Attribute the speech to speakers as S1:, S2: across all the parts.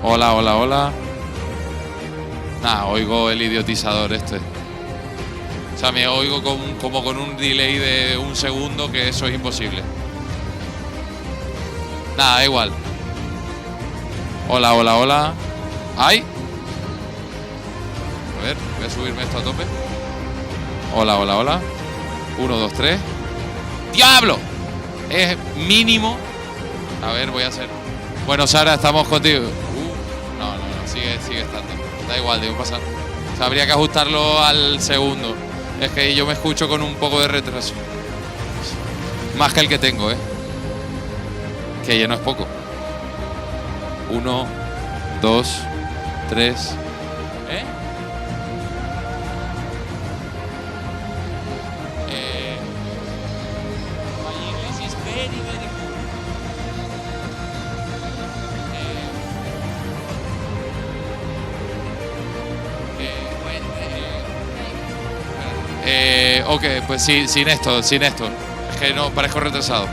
S1: Hola, hola, hola. Nah, oigo el idiotizador este. O sea, me oigo como con un delay de un segundo, que eso es imposible. Nada, da igual. Hola, hola, hola. ¡Ay! A ver, voy a subirme esto a tope. Hola, hola, hola. 1, 2, 3. ¡Diablo! Es mínimo. A ver, voy a hacer. Bueno, Sara, estamos contigo. No, sigue estando. Da igual, debo pasar. O sea, habría que ajustarlo al segundo. Es que yo me escucho con un poco de retraso. Más que el que tengo, que ya no es poco. 1, 2, 3. My English is very, very good. Ok, pues sí, sin esto. Es que no, parezco retrasado.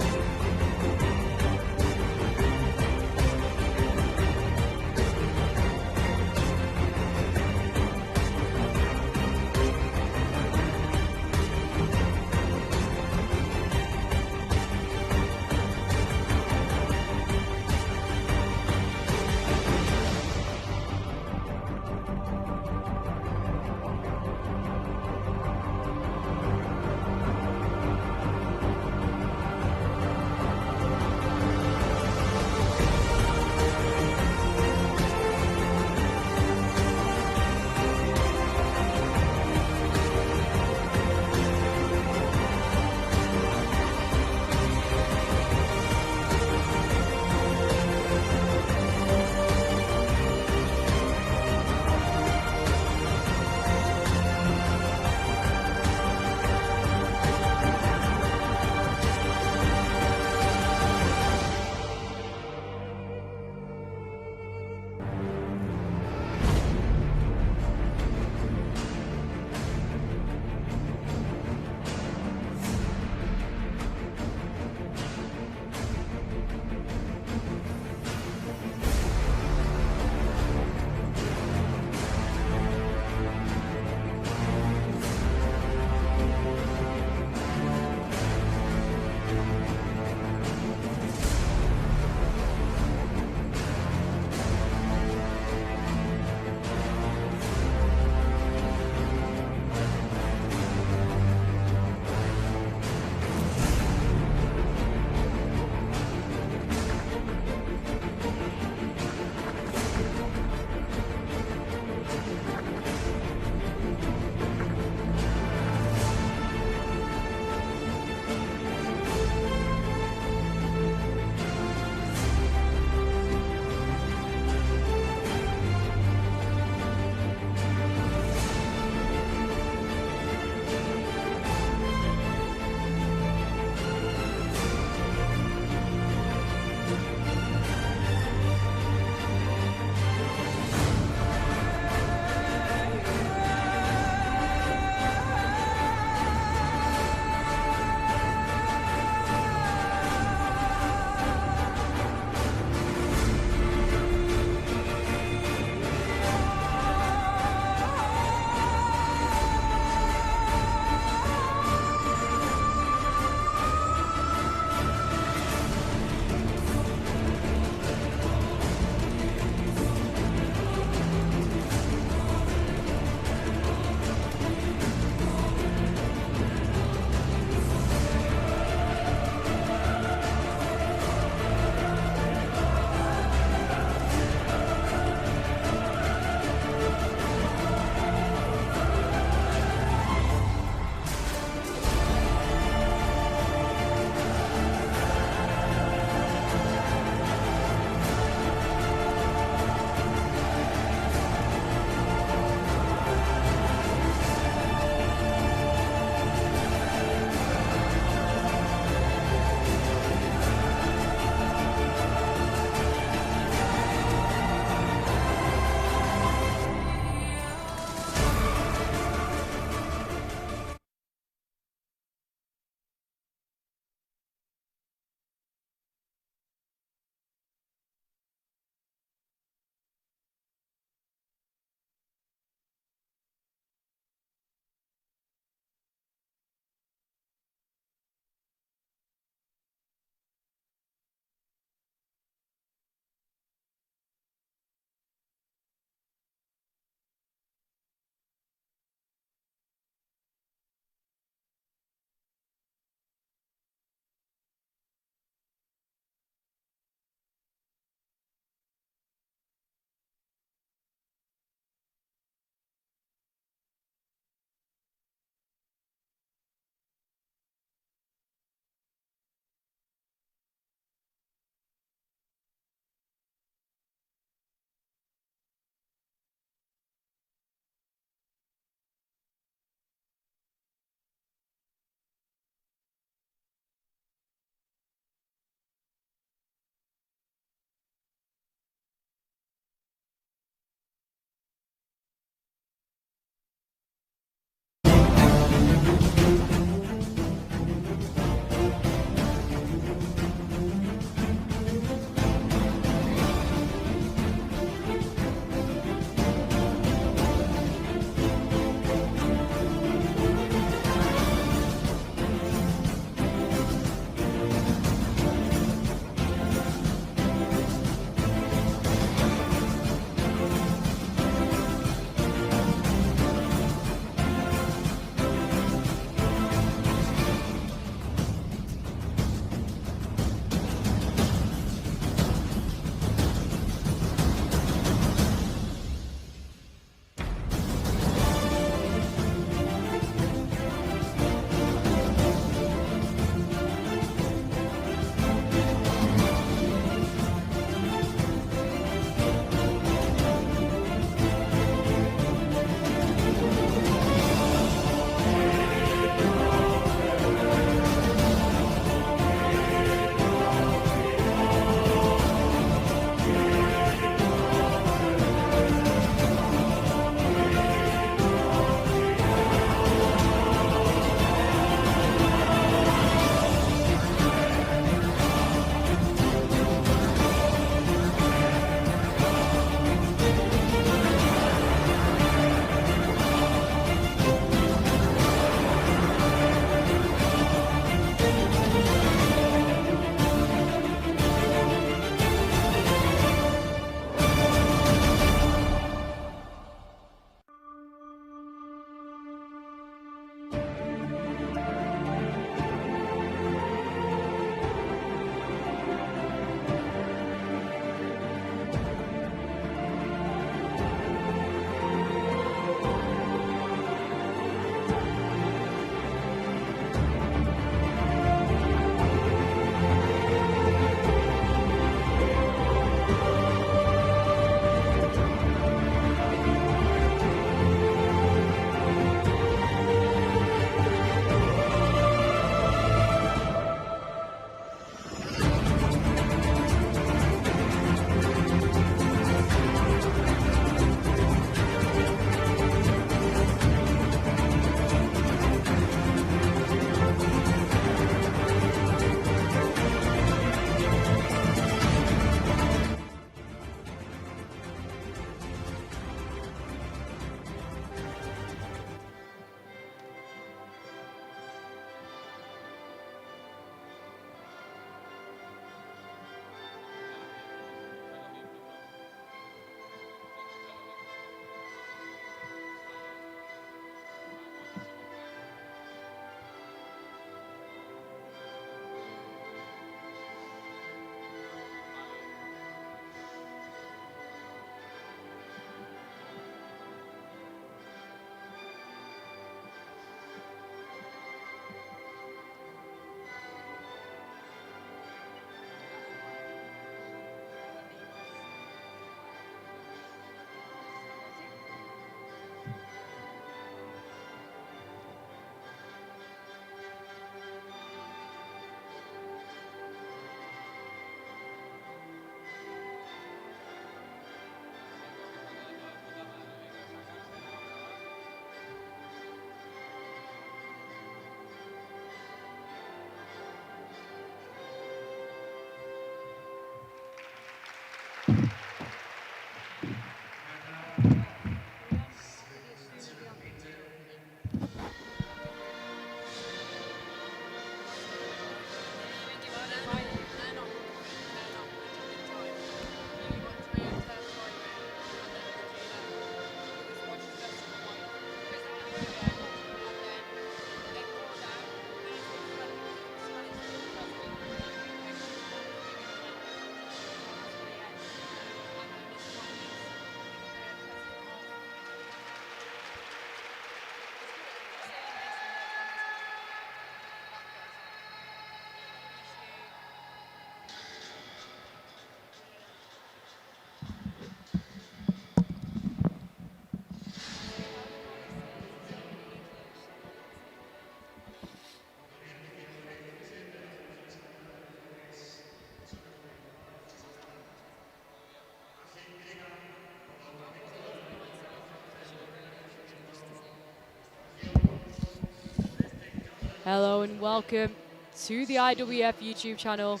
S2: Hello and welcome to the IWBF YouTube channel.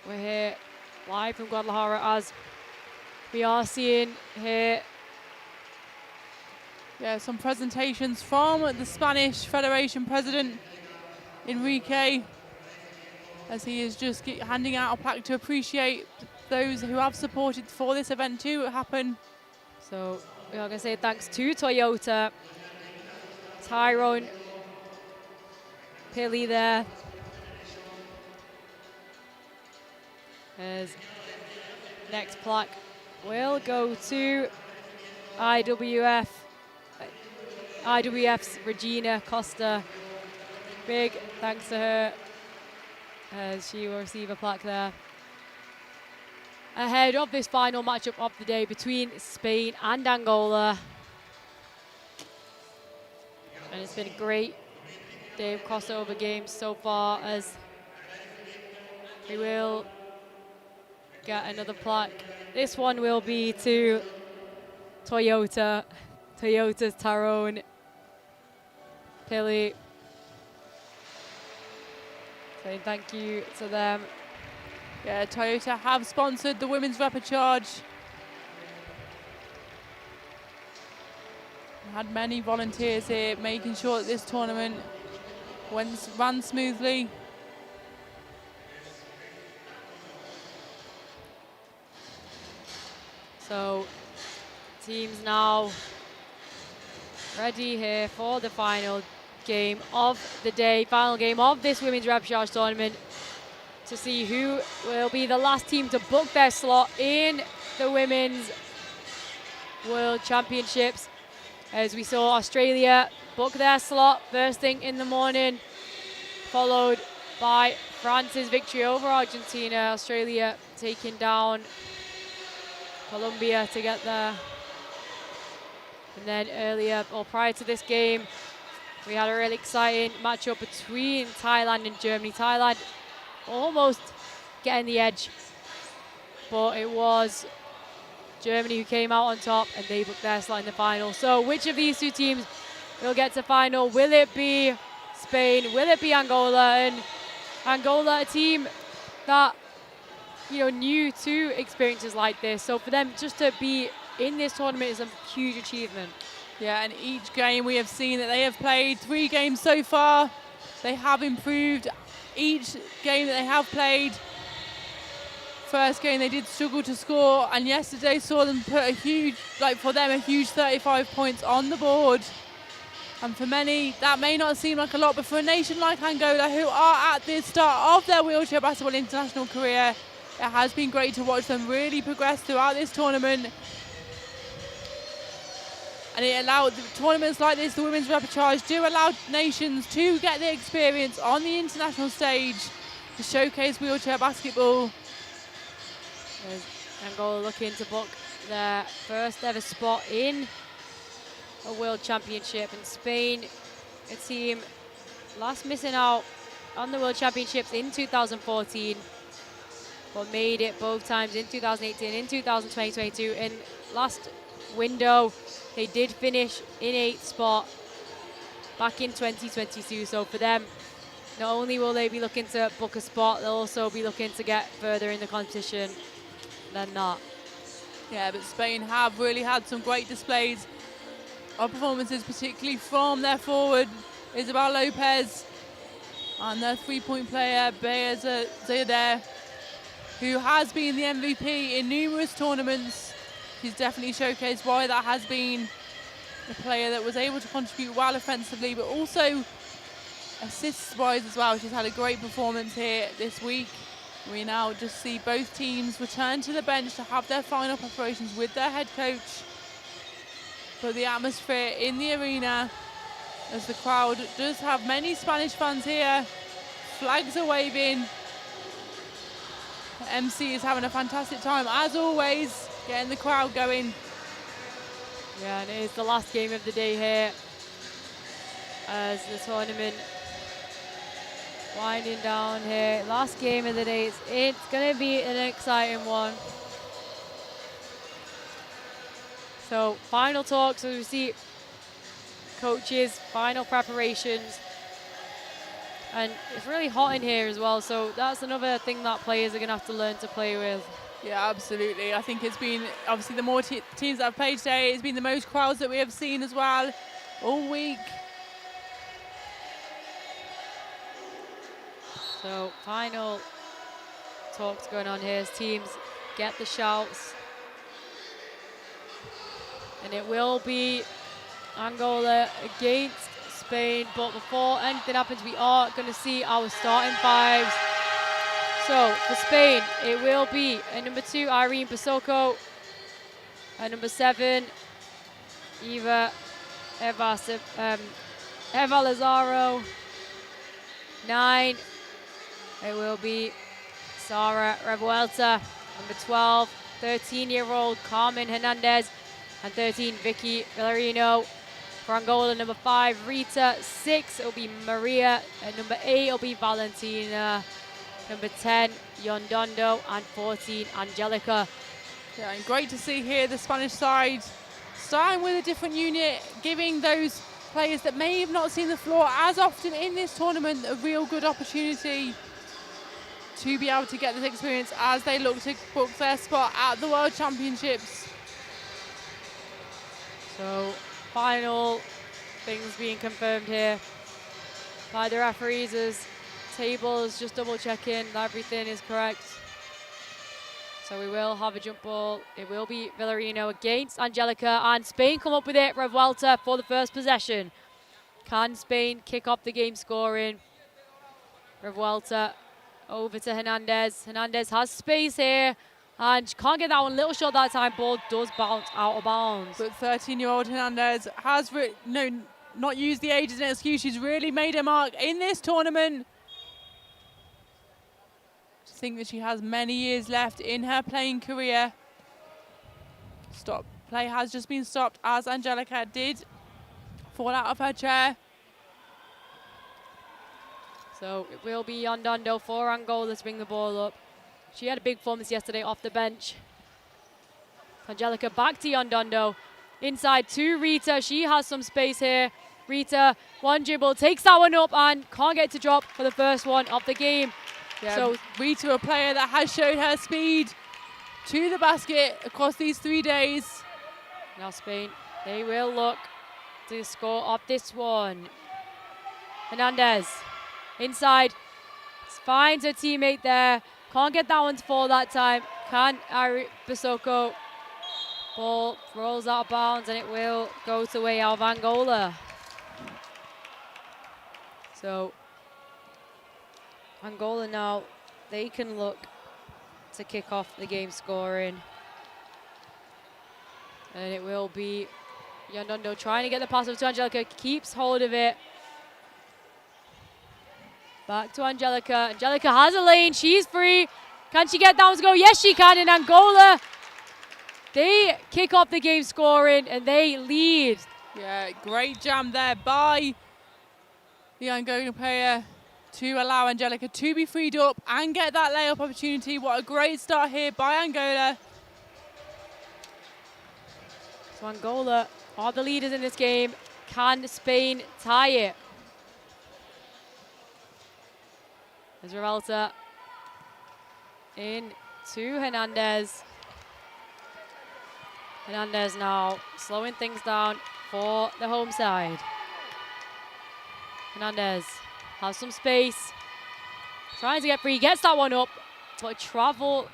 S2: We're here live from Guadalajara as we are seeing here.
S3: Yeah, some presentations from the Spanish Federation President, Enrique, as he is just handing out a plaque to appreciate those who have supported for this event to happen.
S2: So we are going to say thanks to Toyota, Tyrone, Pilly there. As next plaque will go to IWBF's Regina Costa. Big thanks to her as she will receive a plaque there. Ahead of this final matchup of the day between Spain and Angola. And it's been a great day of crossover games so far as we will get another plaque. This one will be to Toyota's Tyrone Pilly. Saying thank you to them.
S3: Yeah, Toyota have sponsored the women's repechage. Had many volunteers here making sure that this tournament ran smoothly.
S2: So teams now ready here for the final game of the day, final game of this women's repechage tournament, to see who will be the last team to book their slot in the Women's World Championships. As we saw Australia book their slot first thing in the morning, followed by France's victory over Argentina. Australia taking down Colombia to get there. And then earlier, or prior to this game, we had a really exciting matchup between Thailand and Germany. Thailand almost getting the edge, but it was Germany who came out on top and they booked their slot in the final. So which of these two teams will get to final? Will it be Spain? Will it be Angola? And Angola, a team that, you know, new to experiences like this. So for them just to be in this tournament is a huge achievement.
S3: Yeah, and each game we have seen that they have played 3 games so far. They have improved each game that they have played. First game they did struggle to score, and yesterday saw them put a huge, for them, a huge 35 points on the board. And for many, that may not seem like a lot, but for a nation like Angola, who are at the start of their wheelchair basketball international career, it has been great to watch them really progress throughout this tournament. And it allowed tournaments like this, the women's repechage, do allow nations to get the experience on the international stage to showcase wheelchair basketball.
S2: There's Angola looking to book their first ever spot in a world championship. And Spain, a team last missing out on the world championships in 2014, but made it both times in 2018 and in 2022. And last window, they did finish in 8th spot back in 2022. So for them, not only will they be looking to book a spot, they'll also be looking to get further in the competition than not.
S3: Yeah, but Spain have really had some great displays of performances, particularly from their forward, Isabel Lopez, and their 3-point player, Bea Zayder, who has been the MVP in numerous tournaments. She's definitely showcased why that has been a player that was able to contribute well offensively, but also assists-wise as well. She's had a great performance here this week. We now just see both teams return to the bench to have their final preparations with their head coach. But the atmosphere in the arena, as the crowd does have many Spanish fans here, flags are waving. The MC is having a fantastic time, as always, getting the crowd going.
S2: Yeah, and it is the last game of the day here as the tournament winding down here. Last game of the day. It's going to be an exciting one. So final talks as we see coaches, final preparations. And it's really hot in here as well, so that's another thing that players are going to have to learn to play with.
S3: Yeah, absolutely. I think it's been, obviously, the more teams that have played today, it's been the most crowds that we have seen as well all week.
S2: So final talks going on here as teams get the shouts. And it will be Angola against Spain, but before anything happens, we are going to see our starting fives. So for Spain, it will be at number 2, Irene Basoko. At number 7, Eva Lazaro. 9, it will be Sara Revuelta. Number 12, 13-year-old Carmen Hernandez. And 13, Vicky Villarino. For Angola, number 5, Rita. 6, it'll be Maria. And number 8, it'll be Valentina. Number 10, Yondondo. And 14, Angelica.
S3: Yeah, and great to see here the Spanish side starting with a different unit, giving those players that may have not seen the floor as often in this tournament a real good opportunity to be able to get this experience as they look to book their spot at the World Championships.
S2: So final things being confirmed here by the referees as tables just double checking that everything is correct. So we will have a jump ball. It will be Villarino against Angelica, and Spain come up with it. Revuelta for the first possession. Can Spain kick off the game scoring? Revuelta over to Hernandez. Hernandez has space here and can't get that one. Little shot that time. Ball does bounce out of bounds.
S3: But 13-year-old Hernandez has not used the age as an excuse. She's really made a mark in this tournament. I think that she has many years left in her playing career. Stop. Play has just been stopped as Angelica did fall out of her chair.
S2: So it will be Yondondo for Angola to bring the ball up. She had a big performance yesterday off the bench. Angelica back to Yondondo. Inside to Rita. She has some space here. Rita, one dribble, takes that one up and can't get it to drop for the first one of the game.
S3: Yeah,
S2: so
S3: Rita, a player that has showed her speed to the basket across these 3 days.
S2: Now Spain, they will look to score off this one. Hernandez, inside, finds her teammate there. Can't get that one to fall that time. Can Ari Basoko. Ball rolls out of bounds and it will go to way out of Angola. So Angola now, they can look to kick off the game scoring. And it will be Yondondo trying to get the pass over to Angelica, keeps hold of it. Back to Angelica. Angelica has a lane, she's free. Can she get that one to go? Yes, she can. In Angola, they kick off the game scoring and they lead.
S3: Yeah, great jam there by the Angolan player to allow Angelica to be freed up and get that layup opportunity. What a great start here by Angola.
S2: So Angola are the leaders in this game. Can Spain tie it? There's Revuelta in to Hernandez. Hernandez now slowing things down for the home side. Hernandez has some space. Trying to get free, gets that one up. But travel,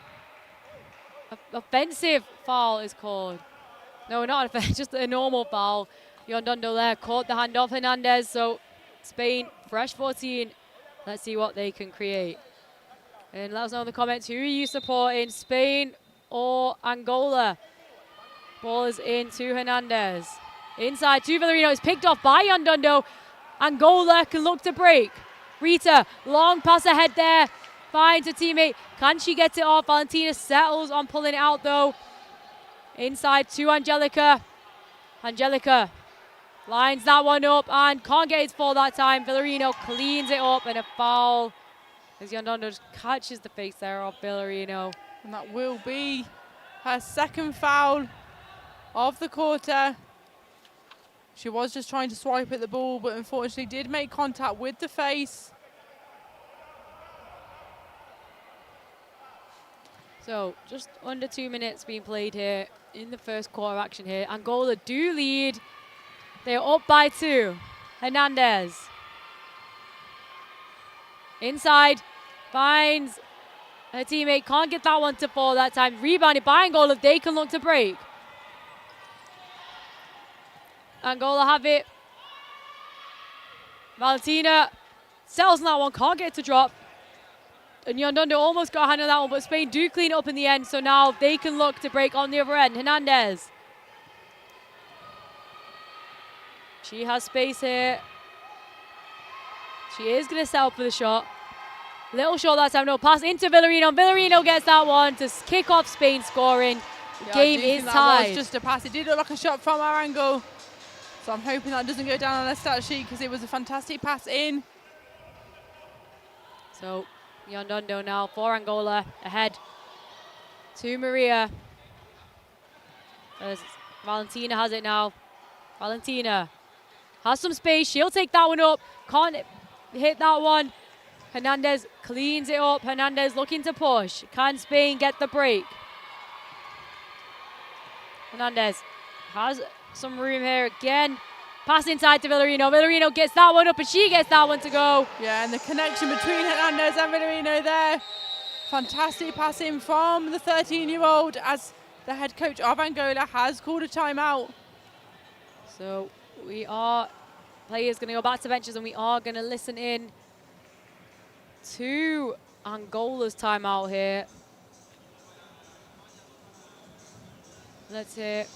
S2: offensive foul is called. No, not offensive, just a normal foul. Yondondo there caught the hand off Hernandez. So Spain, fresh 14. Let's see what they can create. And let us know in the comments, who are you supporting, Spain or Angola? Ball is in to Hernandez. Inside to Villarino, it's picked off by Yondondo. Angola can look to break. Rita, long pass ahead there, finds a teammate. Can she get it off? Valentina settles on pulling it out though. Inside to Angelica. Angelica lines that one up and can't get it to fall that time. Villarino cleans it up and a foul as Yondondo just catches the face there of Villarino.
S3: And that will be her second foul of the quarter. She was just trying to swipe at the ball, but unfortunately did make contact with the face.
S2: So just under 2 minutes being played here in the first quarter action here. Angola do lead. They're up by 2. Hernandez. Inside. Finds her teammate. Can't get that one to fall that time. Rebounded by Angola. They can look to break. Angola have it. Valentina settles on that one. Can't get it to drop. And Yondondo almost got a hand on that one, but Spain do clean it up in the end, so now they can look to break on the other end. Hernandez. She has space here. She is going to settle for the shot. Little short that time, no pass into Villarino. Villarino gets that one to kick off Spain scoring. The game is tied.
S3: That was just a pass. It did look like a shot from our angle. So I'm hoping that doesn't go down on a stat sheet because it was a fantastic pass in.
S2: So Yondondo now for Angola, ahead to Maria. As Valentina has it now. Valentina has some space. She'll take that one up. Can't hit that one. Hernandez cleans it up. Hernandez looking to push. Can Spain get the break? Hernandez has some room here again. Pass inside to Villarino. Villarino gets that one up and she gets that one to go.
S3: Yeah, and the connection between Hernandez and Villarino there. Fantastic passing from the 13-year-old as the head coach of Angola has called a timeout.
S2: So players going to go back to benches and we are going to listen in to Angola's timeout here. Let's hear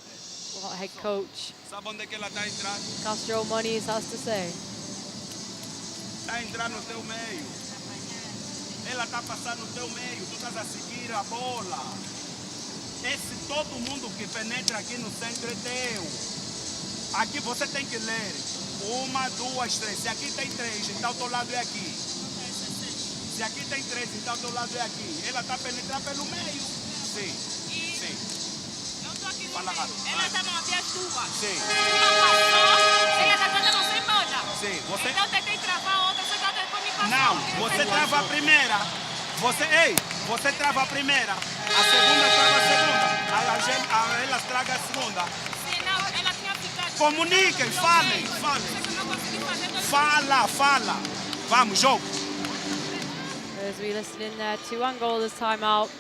S2: what head coach Castro Moniz has to say.
S4: Está entrando no teu meio. Ela está passando no teu meio. Tu estás a seguir a bola. Esse todo mundo que penetra aqui no centro é teu. Aqui você tem que ler. 1, 2, 3. Se aqui tem 3, então o teu lado é aqui. Se aqui tem 3, então o teu lado é aqui. Ela está a penetrar pelo meio. Sim. Sim.
S5: Ela está no aqui as duas.
S4: Sim.
S5: Uma passou, ela está dando você embora.
S4: Sim. Você...
S5: Então tentei travar a outra, você está depois me passando.
S4: Não, você trava a primeira. Você trava a primeira. A segunda trava a segunda. Ela traga a segunda.
S5: Senão, ela tinha ficado...
S4: Comuniquem, falem. Fala. Vamos, jogo.
S2: As we listen in there to Angola's timeout.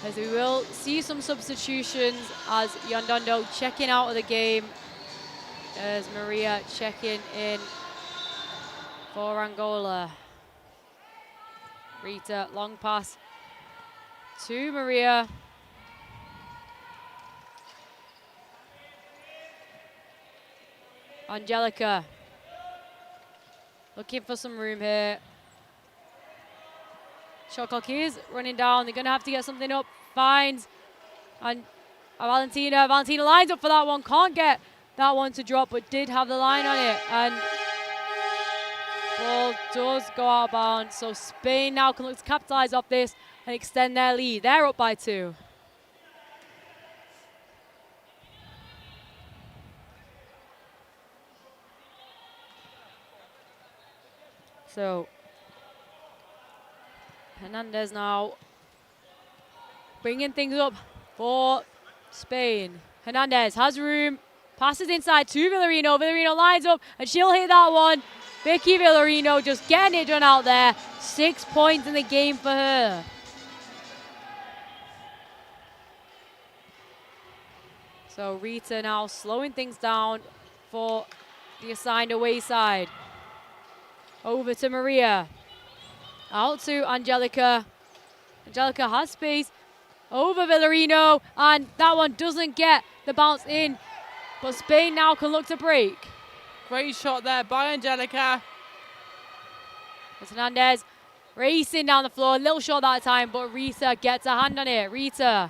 S2: As we will see some substitutions as Yondondo checking out of the game. As Maria checking in for Angola. Rita, long pass to Maria. Angelica looking for some room here. Shot clock is running down. They're going to have to get something up. Finds and Valentina. Valentina lines up for that one. Can't get that one to drop, but did have the line on it. And ball does go out of bounds. So Spain now can look to capitalize off this and extend their lead. They're up by 2. So Hernandez now bringing things up for Spain. Hernandez has room, passes inside to Villarino. Villarino lines up and she'll hit that one. Vicky Villarino just getting it done out there. 6 points in the game for her. So Rita now slowing things down for the assigned away side. Over to Maria. Out to Angelica. Angelica has space over Villarino, and that one doesn't get the bounce in, but Spain now can look to break.
S3: Great shot there by Angelica.
S2: Hernandez racing down the floor, a little short that time, but Rita gets a hand on it. Rita.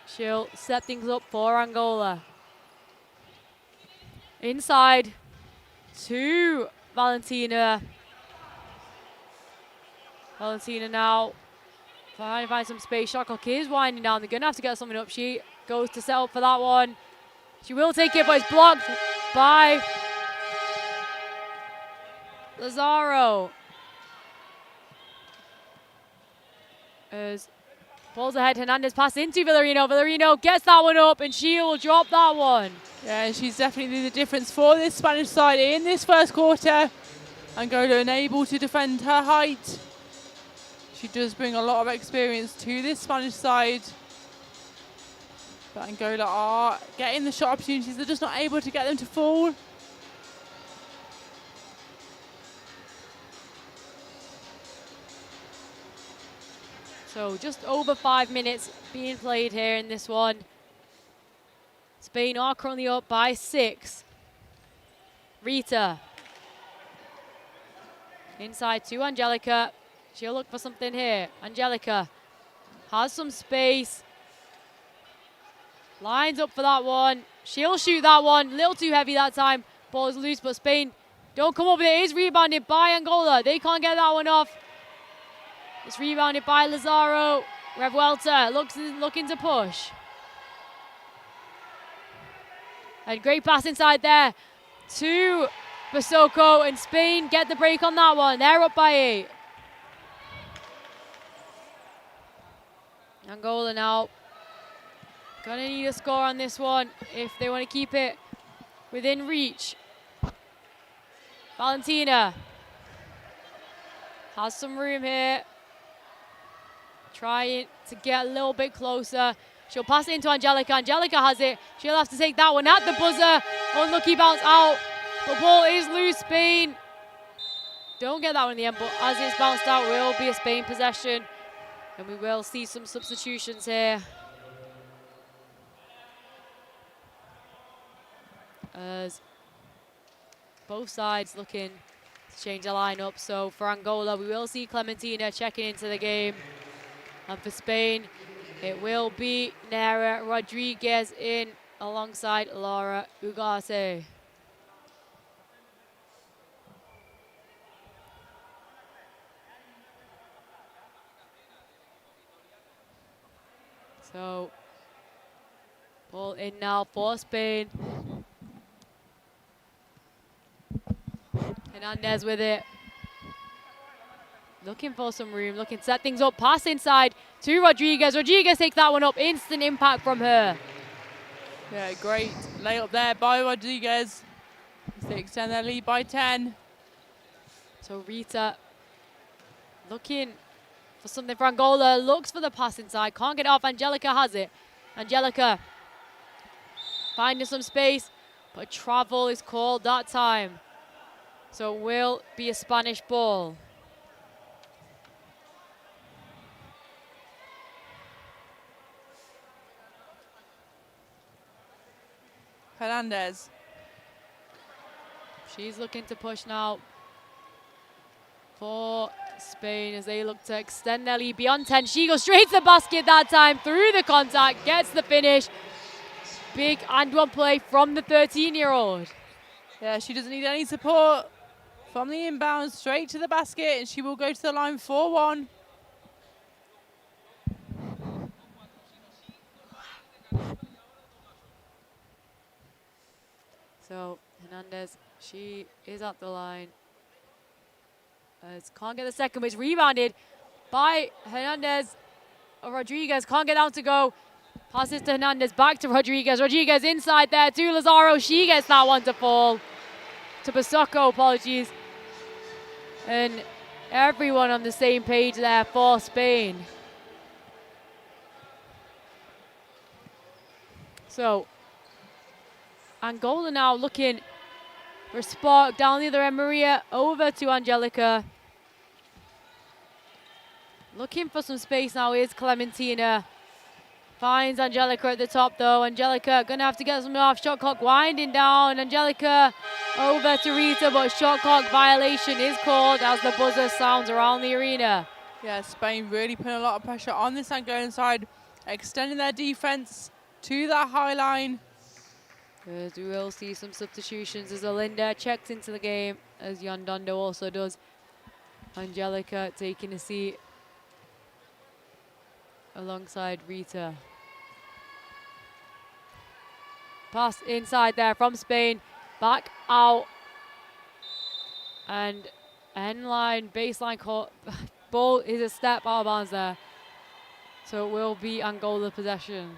S2: She'll set things up for Angola. Inside to Valentina. Valentina now trying to find some space. Shot clock is winding down. They're going to have to get something up. She goes to set up for that one. She will take it, but it's blocked by Lazaro. As pulls ahead, Hernandez pass into Villarino. Villarino gets that one up, and she will drop that one.
S3: Yeah, she's definitely the difference for this Spanish side in this first quarter. Angola unable to defend her height. She does bring a lot of experience to this Spanish side. But Angola are getting the shot opportunities. They're just not able to get them to fall.
S2: So just over 5 minutes being played here in this one. Spain are currently up by 6. Rita. Inside to Angelica. She'll look for something here. Angelica has some space. Lines up for that one. She'll shoot that one. A little too heavy that time. Ball is loose, but Spain don't come up with it. It is rebounded by Angola. They can't get that one off. It's rebounded by Lazaro. Revuelta looking to push. And great pass inside there to Basoko, and Spain get the break on that one. They're up by 8. Angola now gonna need a score on this one if they want to keep it within reach. Valentina has some room here. Trying to get a little bit closer. She'll pass it into Angelica. Angelica has it. She'll have to take that one at the buzzer. Unlucky bounce out. The ball is loose. Spain don't get that one in the end, but as it's bounced out, will be a Spain possession. And we will see some substitutions here. As both sides looking to change the lineup. So for Angola, we will see Clementina checking into the game. And for Spain, it will be Nera Rodriguez in alongside Laura Ugarte. So, ball in now for Spain. Hernandez with it. Looking for some room, looking to set things up. Pass inside to Rodriguez. Rodriguez takes that one up. Instant impact from her.
S3: Yeah, great layup there by Rodriguez. They extend their lead by 10.
S2: So Rita looking for something for Angola. Looks for the pass inside. Can't get it off. Angelica has it. Angelica finding some space, but travel is called that time. So it will be a Spanish ball.
S3: Hernandez.
S2: She's looking to push now for Spain as they look to extend their lead beyond 10. She goes straight to the basket that time, through the contact, gets the finish. Big and one play from the 13-year-old.
S3: Yeah, she doesn't need any support from the inbound, straight to the basket, and she will go to the line 4-1.
S2: So Hernandez, she is at the line. Can't get the second, but it's rebounded by Hernandez. Rodriguez can't get out to go. Passes to Hernandez, back to Rodriguez. Rodriguez inside there to Lazaro. She gets that one to fall. To Basoko, apologies. And everyone on the same page there for Spain. So Angola now looking for a spark down the other end. Maria over to Angelica. Looking for some space now is Clementina. Finds Angelica at the top though. Angelica gonna have to get something off. Shot clock winding down. Angelica over to Rita, but shot clock violation is called as the buzzer sounds around the arena.
S3: Yeah, Spain really putting a lot of pressure on this Angolan side, extending their defense to that high line.
S2: As we will see some substitutions as Olinda checks into the game, as Yondondo also does. Angelica taking a seat alongside Rita. pass inside there from Spain. Back out. And end line, baseline court. Ball is a step out of bounds there. So it will be Angola possession.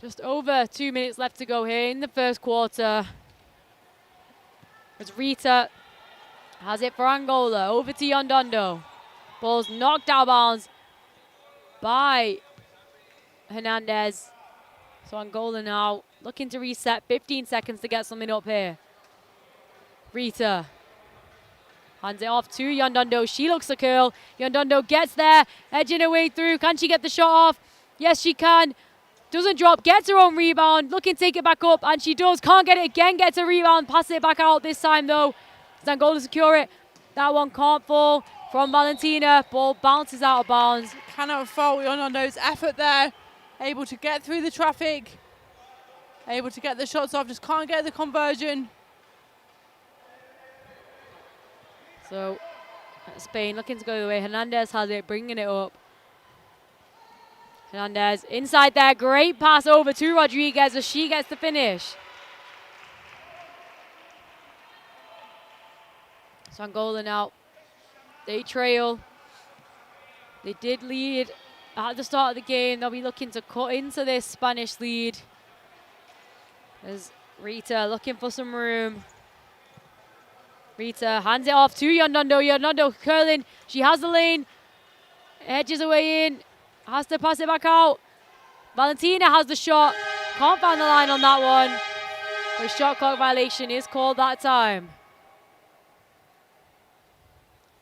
S2: Just over 2 minutes left to go here in the first quarter. As Rita has it for Angola. Over to Yondondo. Ball's knocked out of bounds by Hernandez. So Angola now looking to reset. 15 seconds to get something up here. Rita hands it off to Yondondo. She looks a curl. Yondondo gets there, edging her way through. Can she get the shot off? Yes, she can. Doesn't drop, gets her own rebound. Looking to take it back up, and she does. Can't get it again, gets a rebound. Passes it back out this time, though. Does Angola secure it? That one can't fall from Valentina. Ball bounces out of bounds.
S3: Cannot fault Yonondo's effort there. Able to get through the traffic. Able to get the shots off, just can't get the conversion.
S2: So, Spain looking to go the way. Hernandez has it, bringing it up. Hernandez inside there, great pass over to Rodriguez as she gets the finish. So Angola now, they trail. They did lead at the start of the game. They'll be looking to cut into this Spanish lead. There's Rita looking for some room. Rita hands it off to Yondondo. Yondondo curling. She has the lane. Edges away in. Has to pass it back out. Valentina has the shot. Can't find the line on that one. The shot clock violation is called that time.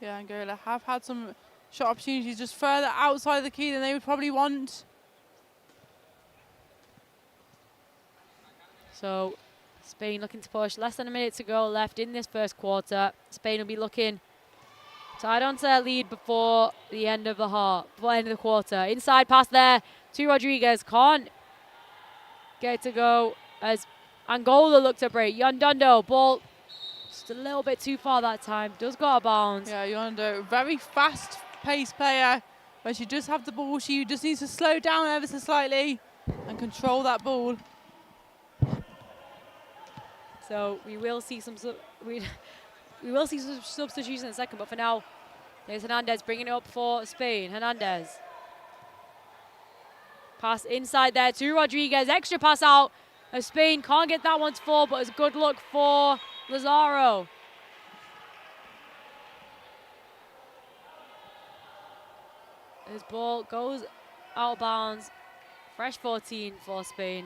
S3: Yeah, Angola have had some shot opportunities just further outside the key than they would probably want.
S2: So Spain looking to push. Less than a minute to go left in this first quarter. Spain will be looking to add on to their lead before the end of the half, before the end of the quarter. Inside pass there to Rodriguez. Can't get it to go as Angola look to break. Yondondo, ball just a little bit too far that time. Does go out of bounds.
S3: Yeah, Yondondo, very fast-paced player. When she does have the ball, she just needs to slow down ever so slightly and control that ball.
S2: So we will see some we will see some substitutions in a second, but for now, there's Hernandez bringing it up for Spain. Hernandez. Pass inside there to Rodriguez. Extra pass out. Spain can't get that one to fall, but it's good luck for Lazaro. His ball goes out of bounds. Fresh 14 for Spain.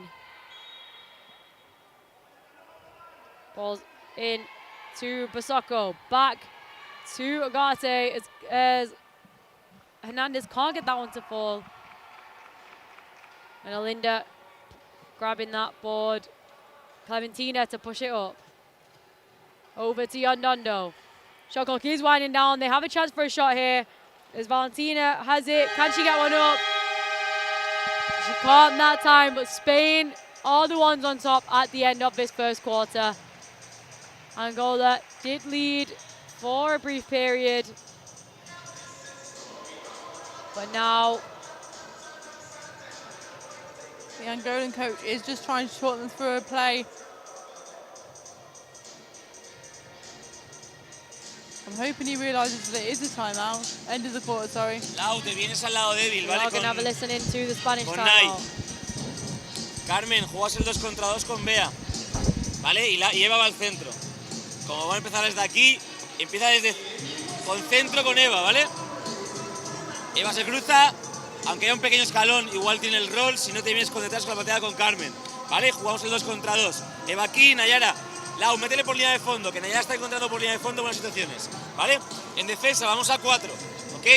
S2: Ball's in to Basocco. Back to Agate as Hernandez can't get that one to fall. And Olinda grabbing that board. Clementina to push it up. Over to Yondondo. Shot clock is winding down. They have a chance for a shot here. As Valentina has it. Can she get one up? She can't that time, but Spain are the ones on top at the end of this first quarter. Angola did lead for a brief period, but now
S3: the Angolan coach is just trying to short them through a play. I'm hoping he realises that it is a timeout. End of the quarter, sorry.
S6: Lau, te vienes al lado débil, ¿vale?
S2: we're going to have a listen into the Spanish
S6: con
S2: timeout.
S6: Carmen, juegas el 2 contra 2 con Bea, ¿vale? Y Eva va al centro. Como va a empezar desde aquí, empieza desde con centro con Eva, ¿vale? Eva se cruza, aunque haya un pequeño escalón, igual tiene el rol, si no te vienes con detrás con la pateada con Carmen, ¿vale? Jugamos el 2 contra 2. Eva aquí, Nayara. Lau, métele por línea de fondo, que Nayara está encontrando por línea de fondo buenas situaciones, ¿vale? En defensa vamos a 4, ¿ok?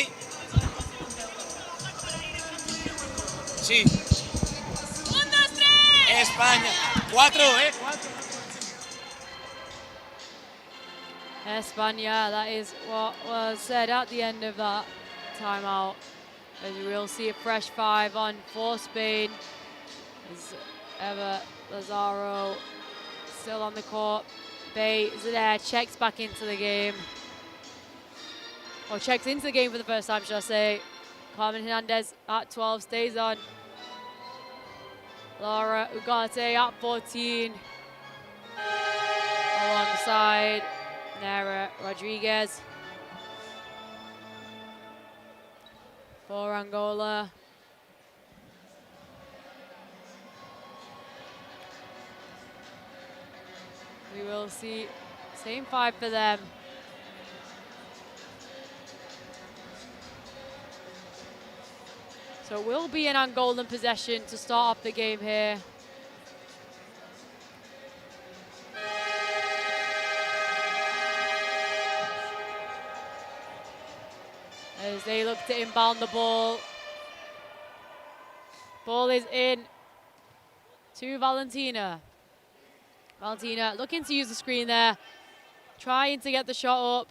S6: Sí.
S5: 1, 2, 3.
S6: España. 4, ¿eh? 4.
S2: España, that is what was said at the end of that timeout. As we will see a fresh 5 on for Spain. As Eva Lazaro still on the court. Bay is there, checks back into the game. or checks into the game for the first time, should I say. Carmen Hernandez at 12 stays on. Laura Ugarte at 14. Alongside Nara Rodriguez. For Angola. We will see same 5 for them. So it will be an Angolan possession to start off the game here. As they look to inbound the ball. Ball is in to Valentina. Valentina looking to use the screen there. Trying to get the shot up.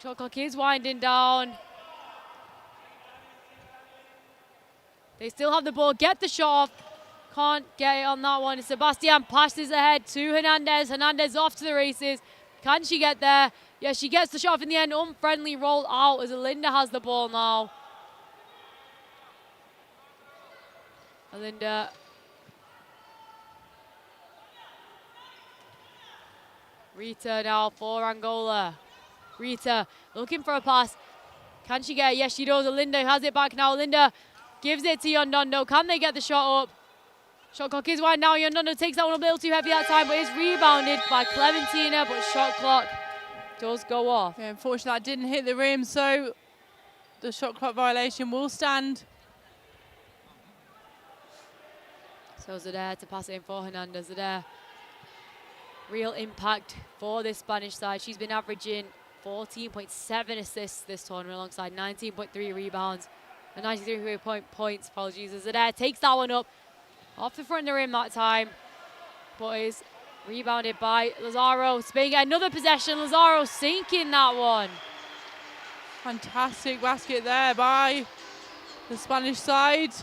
S2: Shot clock is winding down. They still have the ball, get the shot off. Can't get it on that one. Sebastian passes ahead to Hernandez. Hernandez off to the races. Can she get there? Yeah, she gets the shot off in the end. Unfriendly roll out as Alinda has the ball now. Alinda. Rita now for Angola. Rita looking for a pass. Can she get it? Yes, she does. Alinda has it back now. Alinda gives it to Yondondo. Can they get the shot up? Shot clock is wide now. Yondondo takes that one a little too heavy that time, but it's rebounded by Clementina, but shot clock does go off.
S3: Yeah, unfortunately, that didn't hit the rim, so the shot clock violation will stand.
S2: So Zadar to pass it in for Hernandez. Zadar, real impact for this Spanish side. She's been averaging 14.7 assists this tournament alongside 19.3 rebounds and 93 points, apologies. Zadar takes that one up off the front of the rim that time, but is rebounded by Lazaro. Spain get another possession. Lazaro sinking that one.
S3: Fantastic basket there by the Spanish side.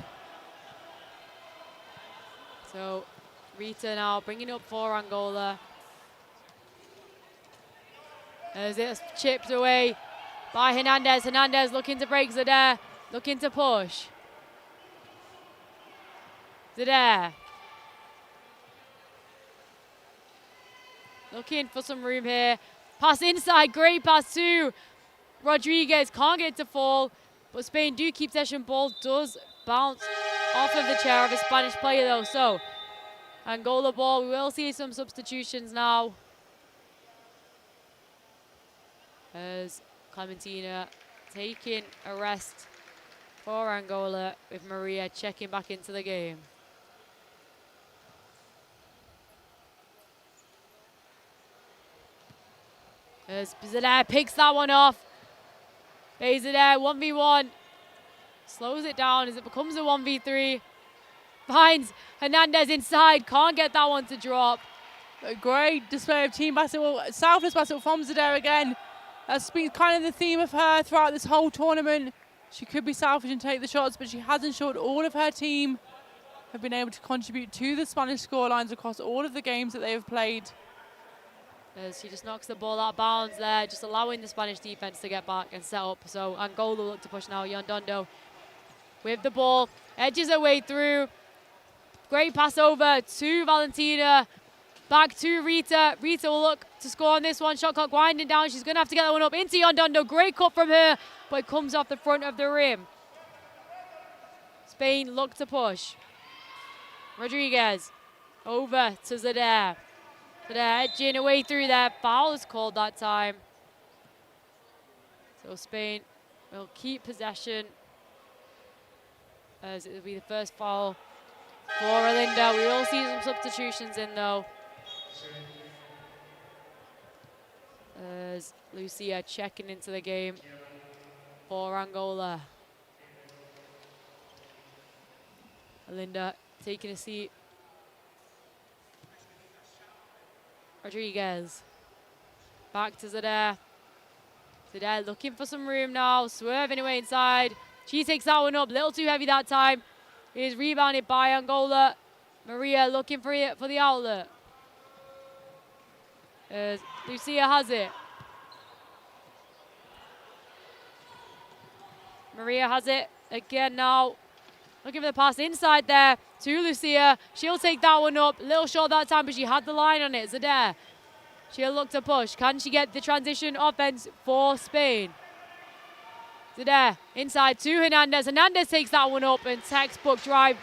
S2: So Rita now bringing up for Angola. As it's chipped away by Hernandez. Hernandez looking to break Zadar, looking to push. Zadar. Looking for some room here. Pass inside, great pass to Rodriguez. Can't get it to fall, but Spain do keep possession. Ball does bounce off of the chair of a Spanish player though. So Angola ball, we will see some substitutions now. As Clementina taking a rest for Angola with Maria checking back into the game. As Zadar picks that one off. Zadar 1v1. Slows it down as it becomes a 1v3. Finds Hernandez inside. Can't get that one to drop.
S3: A great display of team basketball. Selfless basketball from Zadar again. That's been kind of the theme of her throughout this whole tournament. She could be selfish and take the shots, but she has ensured all of her team have been able to contribute to the Spanish scorelines across all of the games that they have played.
S2: As she just knocks the ball out of bounds there, just allowing the Spanish defense to get back and set up. So Angola look to push now. Yondondo with the ball, edges her way through. Great pass over to Valentina. Back to Rita. Rita will look to score on this one. Shot clock winding down. She's going to have to get that one up into Yondondo. Great cut from her, but it comes off the front of the rim. Spain look to push. Rodriguez over to Zadar. Zadar edging away through there. Foul is called that time. So Spain will keep possession as it will be the first foul for Alinda. We will see some substitutions in though. As Lucia checking into the game for Angola. Alinda taking a seat. Rodriguez. Back to Zadar. Zadar looking for some room now. Swerving away inside. She takes that one up. Little too heavy that time. It is rebounded by Angola. Maria looking for the outlet. As Lucia has it. Maria has it again now. Looking for the pass inside there to Lucia. She'll take that one up. A little short that time, but she had the line on it. Zadair. She'll look to push. Can she get the transition offense for Spain? Zadair inside to Hernandez. Hernandez takes that one up, and textbook drive,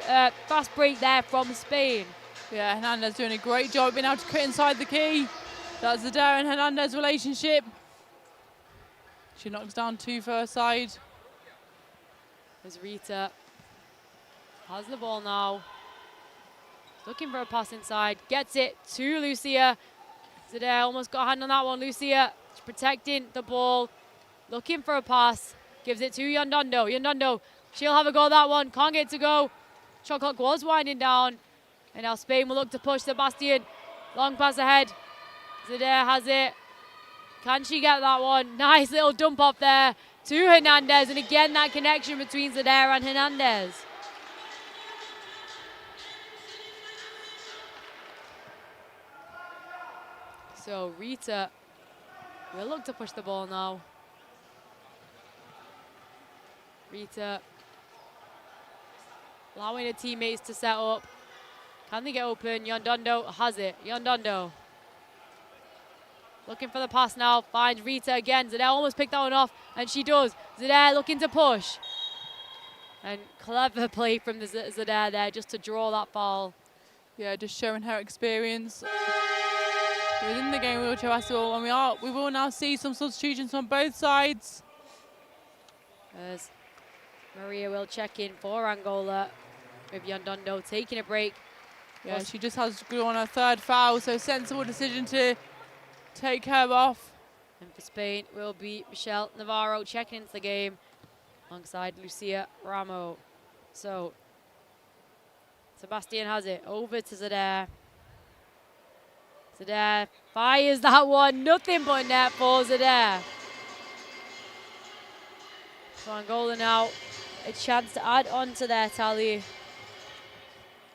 S2: fast break there from Spain.
S3: Yeah, Hernandez doing a great job being able to cut inside the key. That's Zadair and Hernandez relationship. She knocks down 2 for her side.
S2: As Rita has the ball now. Looking for a pass inside. Gets it to Lucia. Zadair almost got a hand on that one. Lucia protecting the ball. Looking for a pass. Gives it to Yondondo. Yondondo, she'll have a go at that one. Can't get it to go. Shot clock was winding down. And now Spain will look to push Sebastian. Long pass ahead. Zadair has it. Can she get that one? Nice little dump off there to Hernandez. And again, that connection between Zadair and Hernandez. So Rita will look to push the ball now. Rita allowing her teammates to set up. Can they get open? Yondondo has it. Yondondo looking for the pass now. Finds Rita again. Zadair almost picked that one off, and she does. Zadair looking to push. And clever play from the Zadair there just to draw that foul.
S3: Yeah, just showing her experience within the game wheelchair basketball, and we will now see some substitutions on both sides.
S2: As Maria will check in for Angola with Yondondo taking a break.
S3: Yeah, she just has on her 3rd foul, so sensible decision to take her off.
S2: And for Spain will be Michelle Navarro checking into the game alongside Lucia Ramo. So Sebastian has it over to Zadair. Zadair fires that one. Nothing but net for Zadair. So Angola now a chance to add on to their tally,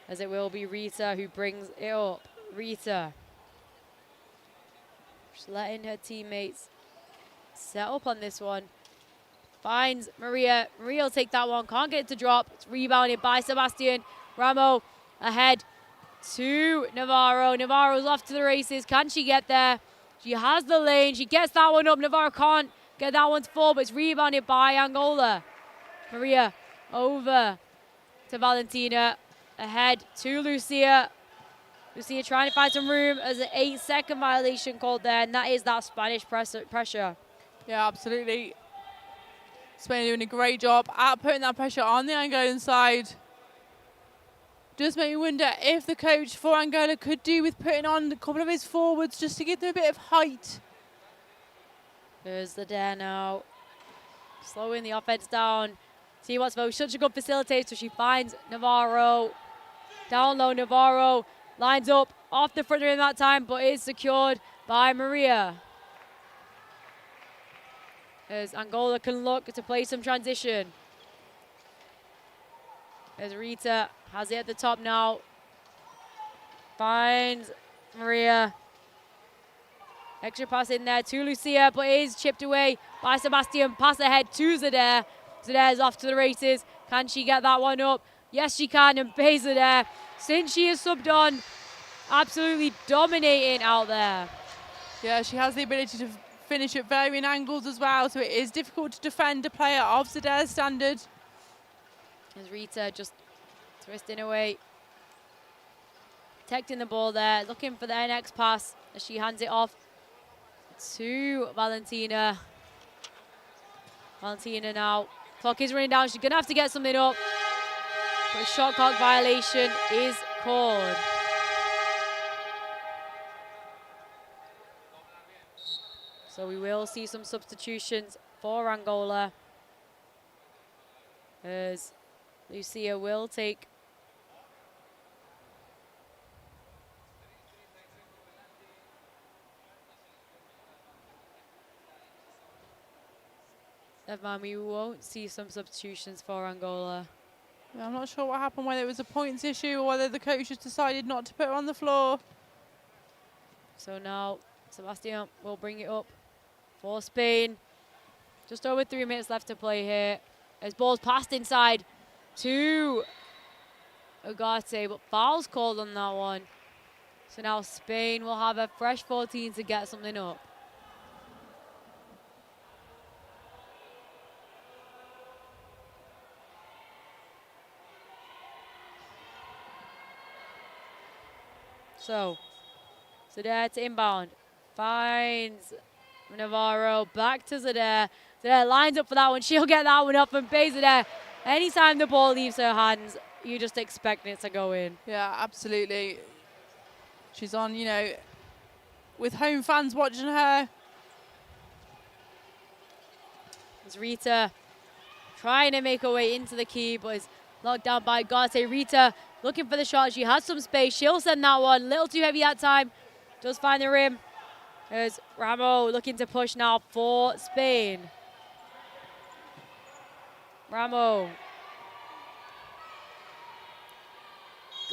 S2: as it will be Rita who brings it up. Rita just letting her teammates set up on this one. Finds Maria. Maria will take that one. Can't get it to drop. It's rebounded by Sebastian. Ramo ahead to Navarro. Navarro's off to the races. Can she get there? She has the lane. She gets that one up. Navarro can't get that one to fall, but it's rebounded by Angola. Maria over to Valentina. Ahead to Lucia. Lucia trying to find some room as an 8-second violation called there, and that is that Spanish pressure.
S3: Yeah, absolutely. Spain doing a great job at putting that pressure on the Angolan side. Just make me wonder if the coach for Angola could do with putting on a couple of his forwards just to give them a bit of height.
S2: There's the dare now. Slowing the offense down. See what's such a good facilitator. She finds Navarro. Down low, Navarro lines up off the front rim that time, but is secured by Maria. As Angola can look to play some transition. As Rita has it at the top now. Finds Maria. Extra pass in there to Lucia, but is chipped away by Sebastian. Pass ahead to Zadair. Zadair's off to the races. Can she get that one up? Yes, she can, and Zadair, since she is subbed on, absolutely dominating out there.
S3: Yeah, she has the ability to finish at varying angles as well, so it is difficult to defend a player of Zadair's standard.
S2: As Rita just twisting away. Protecting the ball there, looking for their next pass as she hands it off to Valentina. Valentina now. Clock is running down. She's going to have to get something up. But a shot clock violation is called. So we will see some substitutions for Angola, as Lucia will take we won't see some substitutions for Angola.
S3: Yeah, I'm not sure what happened, whether it was a points issue or whether the coach just decided not to put her on the floor.
S2: So now Sebastian will bring it up for Spain. Just over 3 minutes left to play here. As ball's passed inside to Ugarte, but foul's called on that one. So now Spain will have a fresh 14 to get something up. So Zadeh to inbound. Finds Navarro. Back to Zadeh. Zadeh lines up for that one. She'll get that one up and pays Zadeh. Anytime the ball leaves her hands, you just expect it to go in.
S3: Yeah, absolutely. She's on, you know, with home fans watching her.
S2: It's Rita trying to make her way into the key, but is locked down by Garte. Rita looking for the shot. She has some space. She'll send that one. A little too heavy that time. Does find the rim. There's Ramo looking to push now for Spain. Ramo.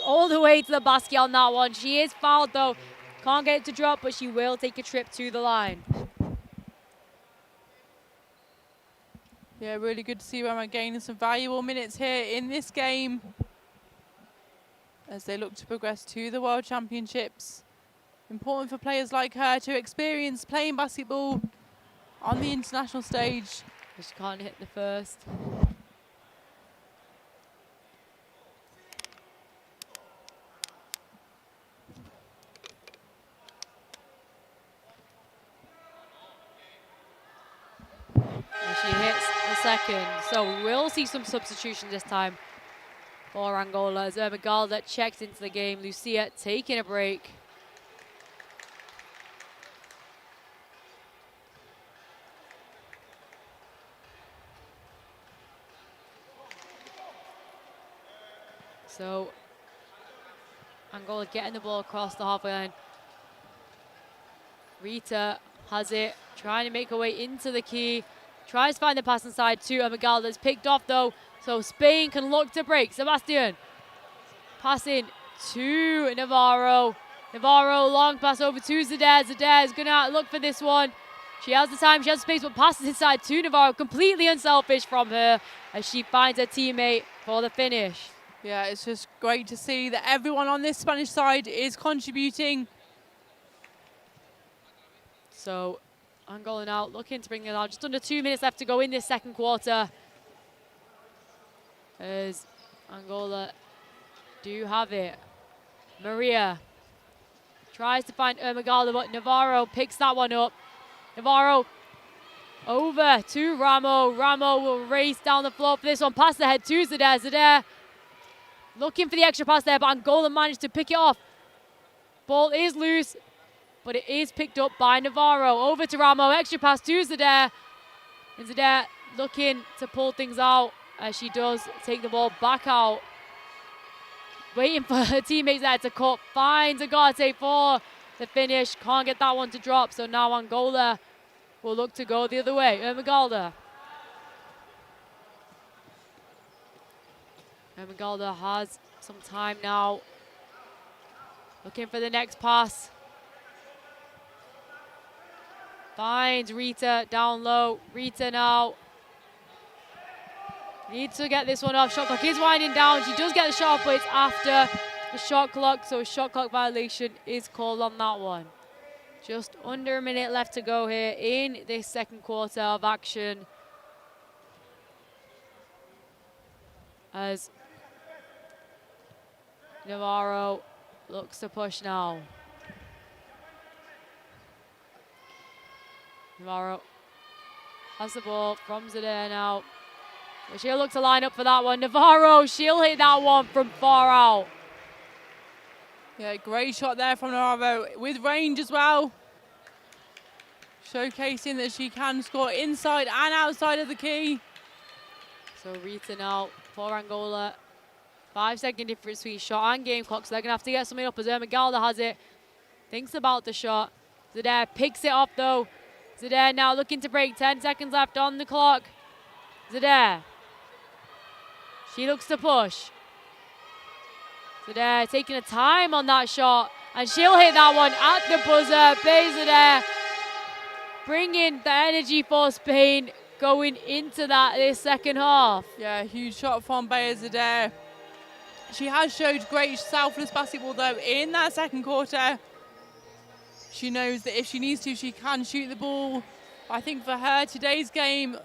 S2: All the way to the basket on that one. She is fouled though. Can't get it to drop, but she will take a trip to the line.
S3: Yeah, really good to see Ramo gaining some valuable minutes here in this game as they look to progress to the World Championships. Important for players like her to experience playing basketball on the international stage.
S2: She can't hit the first. And she hits the second. So we will see some substitution this time for Angola as Ermengarda checks into the game. Lucia taking a break. So Angola getting the ball across the halfway line. Rita has it, trying to make her way into the key. Tries to find the pass inside to Ermengarda. It's picked off though, so Spain can look to break. Sebastian passing to Navarro. Navarro, long pass over to Zadeh. Zadeh is gonna look for this one. She has the time, she has space, but passes inside to Navarro. Completely unselfish from her as she finds her teammate for the finish.
S3: Yeah, it's just great to see that everyone on this Spanish side is contributing.
S2: So Angola now looking to bring it out. Just under 2 minutes left to go in this second quarter. As Angola do have it. Maria tries to find Ermengarda, but Navarro picks that one up. Navarro over to Ramo. Ramo will race down the floor for this one. Pass ahead to Zadeh. Zadeh looking for the extra pass there, but Angola managed to pick it off. Ball is loose, but it is picked up by Navarro. Over to Ramo, extra pass to Zadeh. And Zadeh looking to pull things out as she does take the ball back out. Waiting for her teammates there to cut. Finds Ugarte for the finish. Can't get that one to drop, so now Angola will look to go the other way. Ermengarda. Ermengarda has some time now. Looking for the next pass. Finds Rita down low. Rita now needs to get this one off. Shot clock is winding down. She does get the shot, but it's after the shot clock, so a shot clock violation is called on that one. Just under a minute left to go here in this second quarter of action. As Navarro looks to push now. Navarro has the ball from Zadeh now. She'll look to line up for that one. Navarro, she'll hit that one from far out.
S3: Yeah, great shot there from Navarro with range as well. Showcasing that she can score inside and outside of the key.
S2: So Rita now for Angola. 5-second difference between shot and game clock, so they're going to have to get something up as Ermengarda has it. Thinks about the shot. Zadeh picks it up though. Zadeh now looking to break. 10 seconds left on the clock. Zadeh. She looks to push. Zadeh taking a time on that shot, and she'll hit that one at the buzzer. Zadeh bringing the energy for Spain. going into this second half.
S3: Yeah, huge shot from Bayezideh. She has showed great selfless basketball though in that second quarter. She knows that if she needs to, she can shoot the ball. I think for her, today's game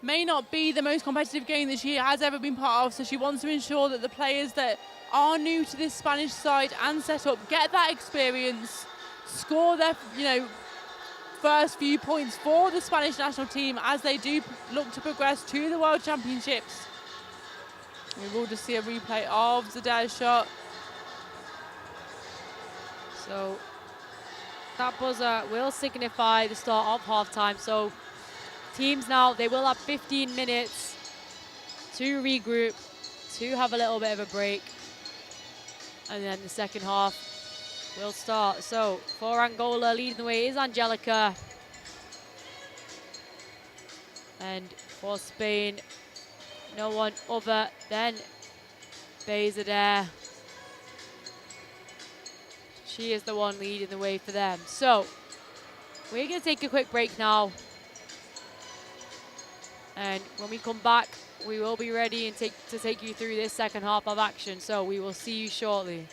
S3: may not be the most competitive game that she has ever been part of, so she wants to ensure that the players that are new to this Spanish side and set up get that experience, score their, first few points for the Spanish national team as they do look to progress to the World Championships. We will just see a replay of Zadeh's shot.
S2: So that buzzer will signify the start of halftime. So teams now, they will have 15 minutes to regroup, to have a little bit of a break. And then the second half will start. So for Angola, leading the way is Angelica. And for Spain, no one other than Bayezideh. She is the one leading the way for them. So we're going to take a quick break now. And when we come back, we will be ready and to take you through this second half of action. So we will see you shortly.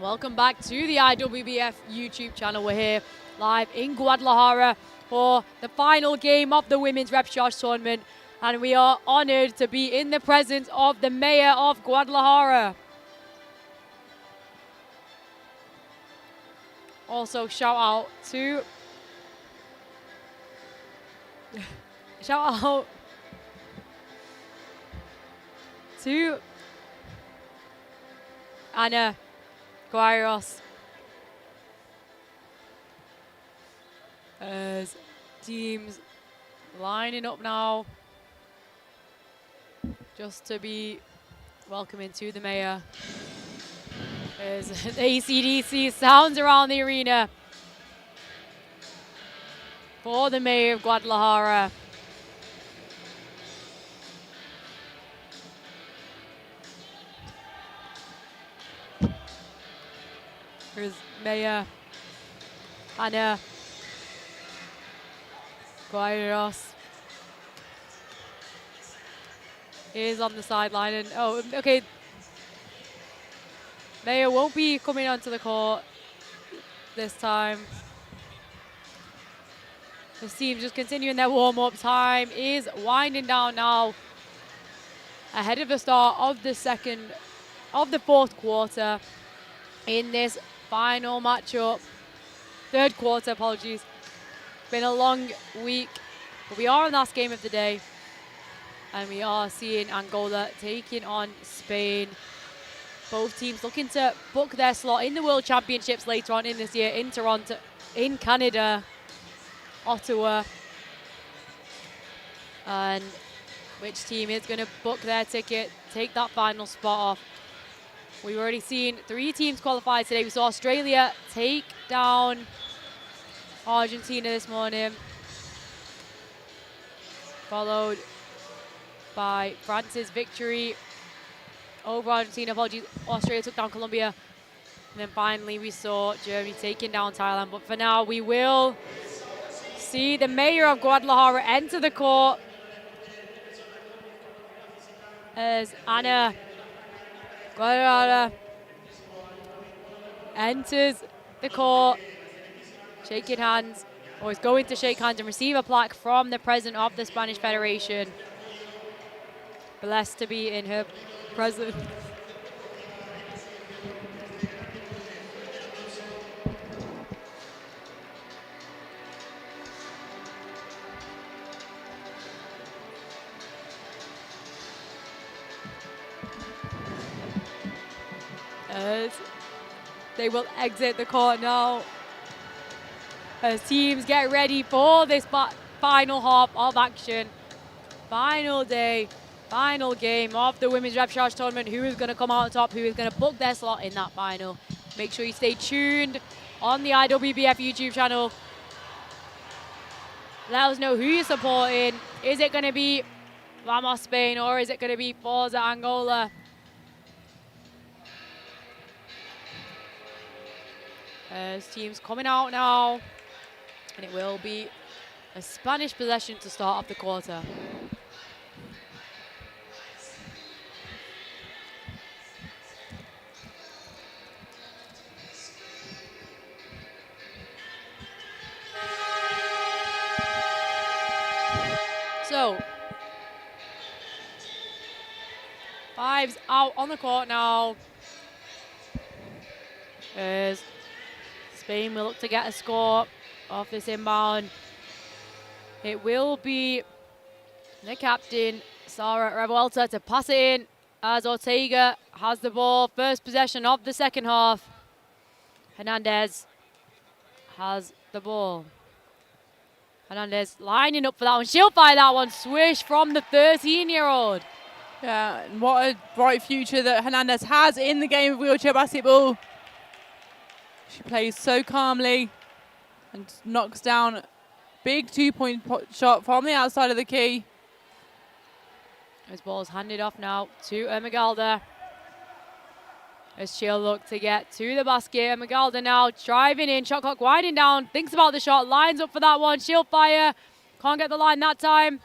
S2: Welcome back to the IWBF YouTube channel. We're here live in Guadalajara for the final game of the Women's Repechage Tournament. And we are honored to be in the presence of the Mayor of Guadalajara. Also, shout out to Ana Guairos as teams lining up now just to be welcoming to the Mayor. As the AC/DC sounds around the arena for the Mayor of Guadalajara. Here's Mayor Ana Guairos. Is on the sideline, and oh, okay. Mayor won't be coming onto the court this time. The team just continuing their warm-up. Time is winding down now, ahead of the start of the fourth quarter in this final matchup. Third quarter, apologies. Been a long week, but we are in the last game of the day, and we are seeing Angola taking on Spain. Both teams looking to book their slot in the World Championships later on in this year in Toronto, in Canada, Ottawa. And which team is going to book their ticket, take that final spot off. We've already seen 3 teams qualify today. We saw Australia take down Argentina this morning, followed by France's victory over Argentina. Apologies, Australia took down Colombia. And then finally we saw Germany taking down Thailand. But for now, we will see the Mayor of Guadalajara enter the court as Ana Guadalajara enters the court, shaking hands, or is going to shake hands and receive a plaque from the President of the Spanish Federation. Blessed to be in her presence. As they will exit the court now, as teams get ready for this final half of action. Final day, final game of the Women's Repechage Tournament. Who is going to come out on top? Who is going to book their slot in that final? Make sure you stay tuned on the IWBF YouTube channel. Let us know who you're supporting. Is it going to be Vamos Spain, or is it going to be Forza Angola? As teams coming out now, and it will be a Spanish possession to start off the quarter. So, 5's out on the court now, as Spain will look to get a score off this inbound. It will be the captain, Sara Revuelta, to pass it in as Ortega has the ball. First possession of the second half. Hernandez has the ball. Hernandez lining up for that one. She'll fire that one. Swish from the 13-year-old.
S3: Yeah, and what a bright future that Hernandez has in the game of wheelchair basketball. She plays so calmly and knocks down a big two-point shot from the outside of the key.
S2: This ball is handed off now to Ermegalda, as she'll look to get to the basket. Ermegalda now driving in, shot clock winding down, thinks about the shot, lines up for that one. She'll fire, can't get the line that time.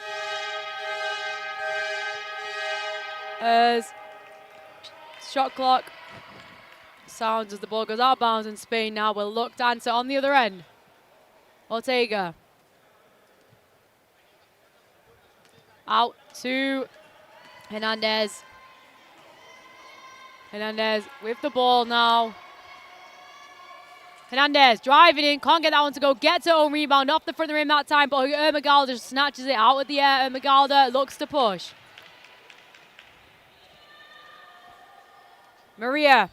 S2: As shot clock sounds as the ball goes out of bounds, and Spain now will look to answer on the other end. Ortega. Out to Hernandez. Hernandez with the ball now. Hernandez driving in, can't get that one to go, gets her own rebound off the front of the rim that time, but Ermengarda just snatches it out of the air. Ermengarda looks to push. Maria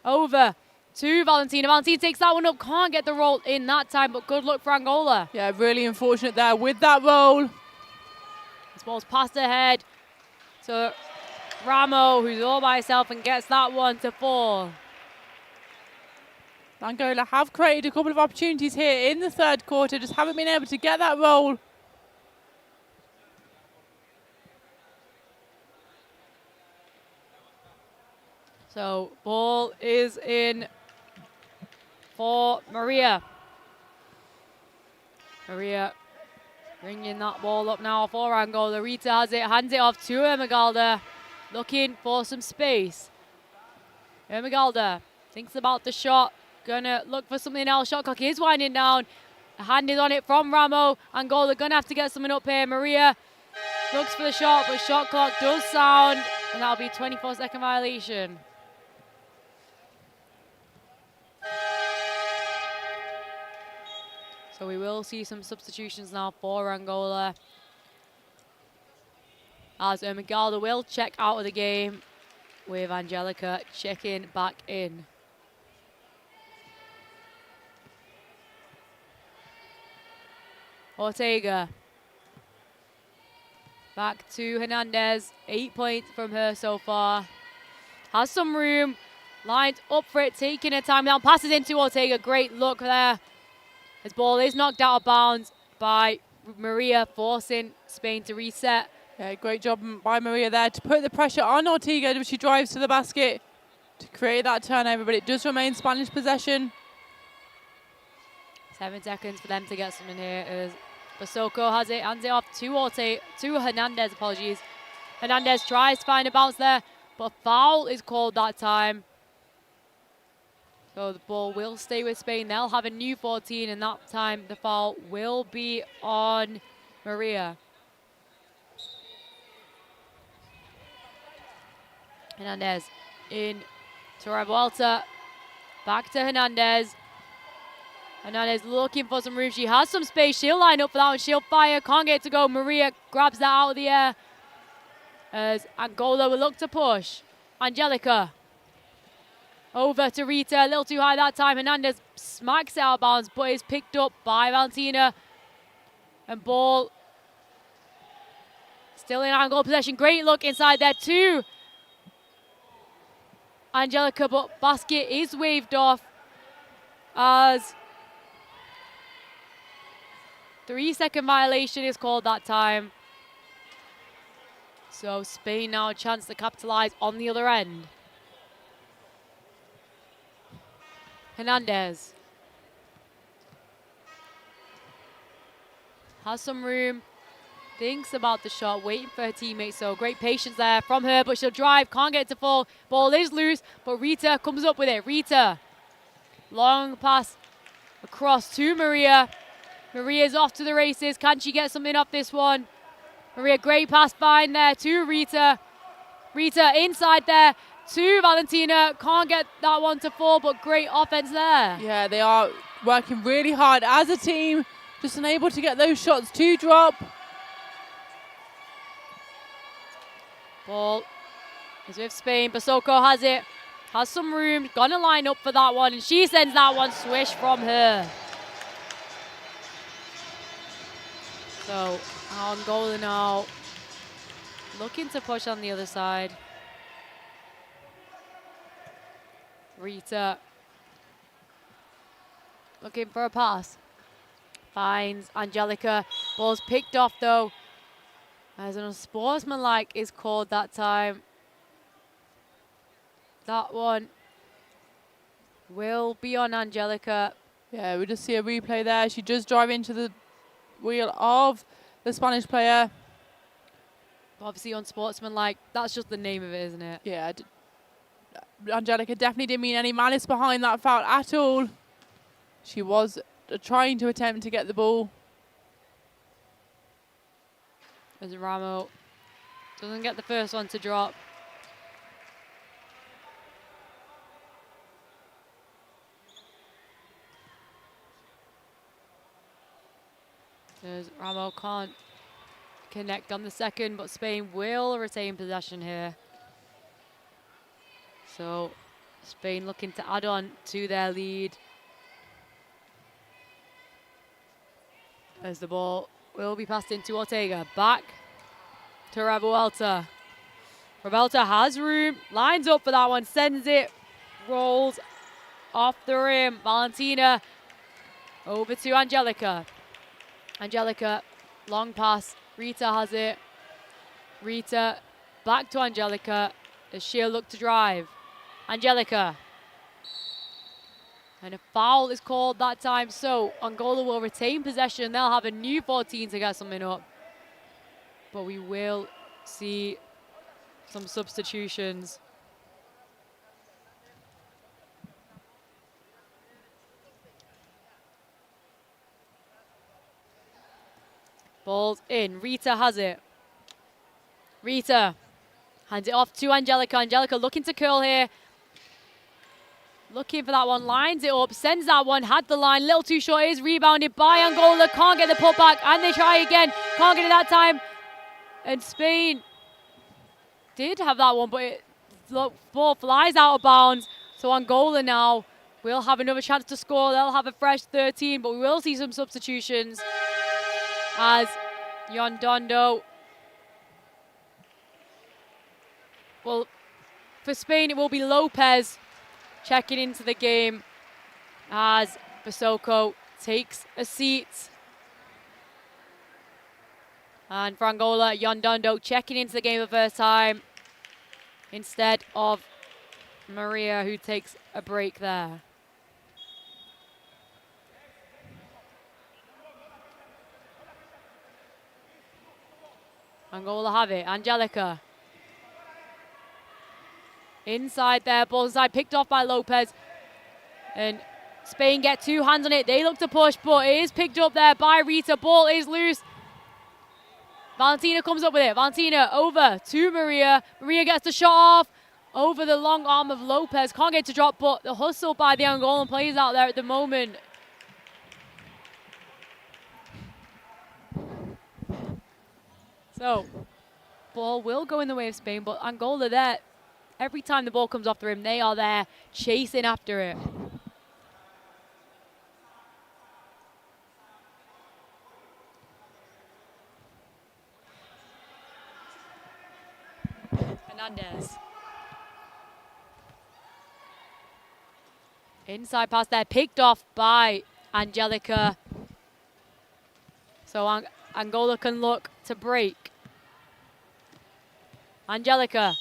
S2: over to Valentina. Valentina takes that one up, can't get the roll in that time, but good luck for Angola.
S3: Yeah, really unfortunate there with that roll.
S2: This ball's passed ahead to Ramo, who's all by himself and gets that one to fall.
S3: Angola have created a couple of opportunities here in the third quarter, just haven't been able to get that roll.
S2: So ball is in for Maria. Maria bringing that ball up now for Angola. Rita has it, hands it off to Ermengarda, looking for some space. Ermengarda thinks about the shot, gonna look for something else. Shot clock is winding down. A hand is on it from Ramo. Angola gonna have to get something up here. Maria looks for the shot, but shot clock does sound, and that'll be 24-second violation. So we will see some substitutions now for Angola, as Ermengarda will check out of the game, with Angelica checking back in. Ortega. Back to Hernandez. 8 points from her so far. Has some room. Lined up for it, taking her time down. Passes into Ortega. Great look there. His ball is knocked out of bounds by Maria, forcing Spain to reset.
S3: Yeah, great job by Maria there to put the pressure on Ortega as she drives to the basket to create that turnover, but it does remain Spanish possession.
S2: 7 seconds for them to get something here as Basoko has it, hands it off to Hernandez, apologies. Hernandez tries to find a bounce there, but foul is called that time. So the ball will stay with Spain. They'll have a new 14, and that time the foul will be on Maria. Hernandez in to Revuelta. Back to Hernandez. Hernandez looking for some room. She has some space. She'll line up for that one. She'll fire. Can't get it to go. Maria grabs that out of the air as Angola will look to push. Angelica. Over to Rita. A little too high that time. Hernandez smacks it out of bounds, but is picked up by Valentina. And ball still in Angola possession. Great look inside there too. Angelica, but basket is waved off as 3-second violation is called that time. So Spain now a chance to capitalize on the other end. Hernandez has some room, thinks about the shot, waiting for her teammates. So great patience there from her, but she'll drive, can't get it to fall. Ball is loose, but Rita comes up with it. Rita, long pass across to Maria. Maria's off to the races. Can she get something off this one? Maria, great pass fine there to Rita. Rita inside there to Valentina. Can't get that one to fall, but great offense there.
S3: Yeah, they are working really hard as a team, just unable to get those shots to drop.
S2: Ball is with Spain. Basoko has it, has some room, gonna line up for that one, and she sends that one swish from her. So Angola now looking to push on the other side. Rita looking for a pass. Finds Angelica. Ball's picked off though, as an unsportsmanlike is called that time. That one will be on Angelica.
S3: Yeah, we just see a replay there. She does drive into the wheel of the Spanish player.
S2: Obviously unsportsmanlike, that's just the name of it, isn't it?
S3: Yeah, Angelica definitely didn't mean any malice behind that foul at all. She was trying to attempt to get the ball.
S2: As Ramo doesn't get the first one to drop. As Ramo can't connect on the second, but Spain will retain possession here. So Spain looking to add on to their lead. As the ball will be passed into Ortega. Back to Revuelta. Revuelta has room, lines up for that one, sends it, rolls off the rim. Valentina over to Angelica. Angelica, long pass. Rita has it. Rita back to Angelica as she'll look to drive. Angelica. And a foul is called that time, so Angola will retain possession. They'll have a new 14 to get something up. But we will see some substitutions. Ball's in. Rita has it. Rita hands it off to Angelica. Angelica looking to curl here. Looking for that one, lines it up, sends that one, had the line, little too short, is rebounded by Angola, can't get the putback, and they try again, can't get it that time. And Spain did have that one, but the ball flies out of bounds. So Angola now will have another chance to score. They'll have a fresh 13, but we will see some substitutions as Yondondo. Well, for Spain, it will be Lopez checking into the game as Basoko takes a seat. And for Angola, Yondondo checking into the game the first time instead of Maria, who takes a break there. Angola have it. Angelica. Inside there, ball inside, picked off by Lopez. And Spain get two hands on it. They look to push, but it is picked up there by Rita. Ball is loose. Valentina comes up with it. Valentina over to Maria. Maria gets the shot off over the long arm of Lopez. Can't get to drop, but the hustle by the Angolan players out there at the moment. So, ball will go in the way of Spain, but Angola there, every time the ball comes off the rim, they are there chasing after it. Hernandez. Inside pass there, picked off by Angelica. So Angola can look to break. Angelica.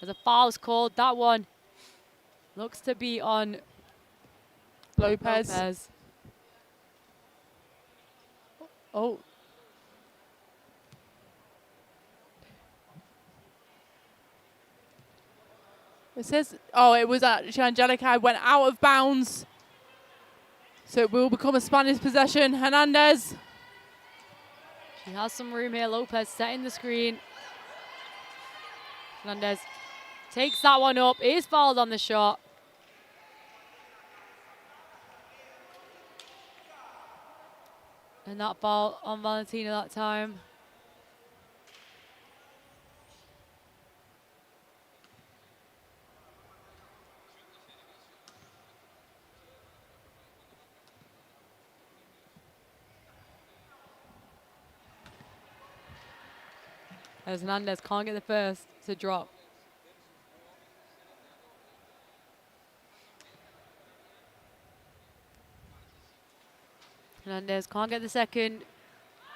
S2: As a foul's called, that one looks to be on
S3: Lopez. Oh. It says, oh, it was actually Angelica went out of bounds. So it will become a Spanish possession. Hernandez.
S2: She has some room here. Lopez setting the screen. Hernandez takes that one up, is fouled on the shot. And that foul on Valentina that time. As Hernandez can't get the first to drop. Hernandez can't get the second.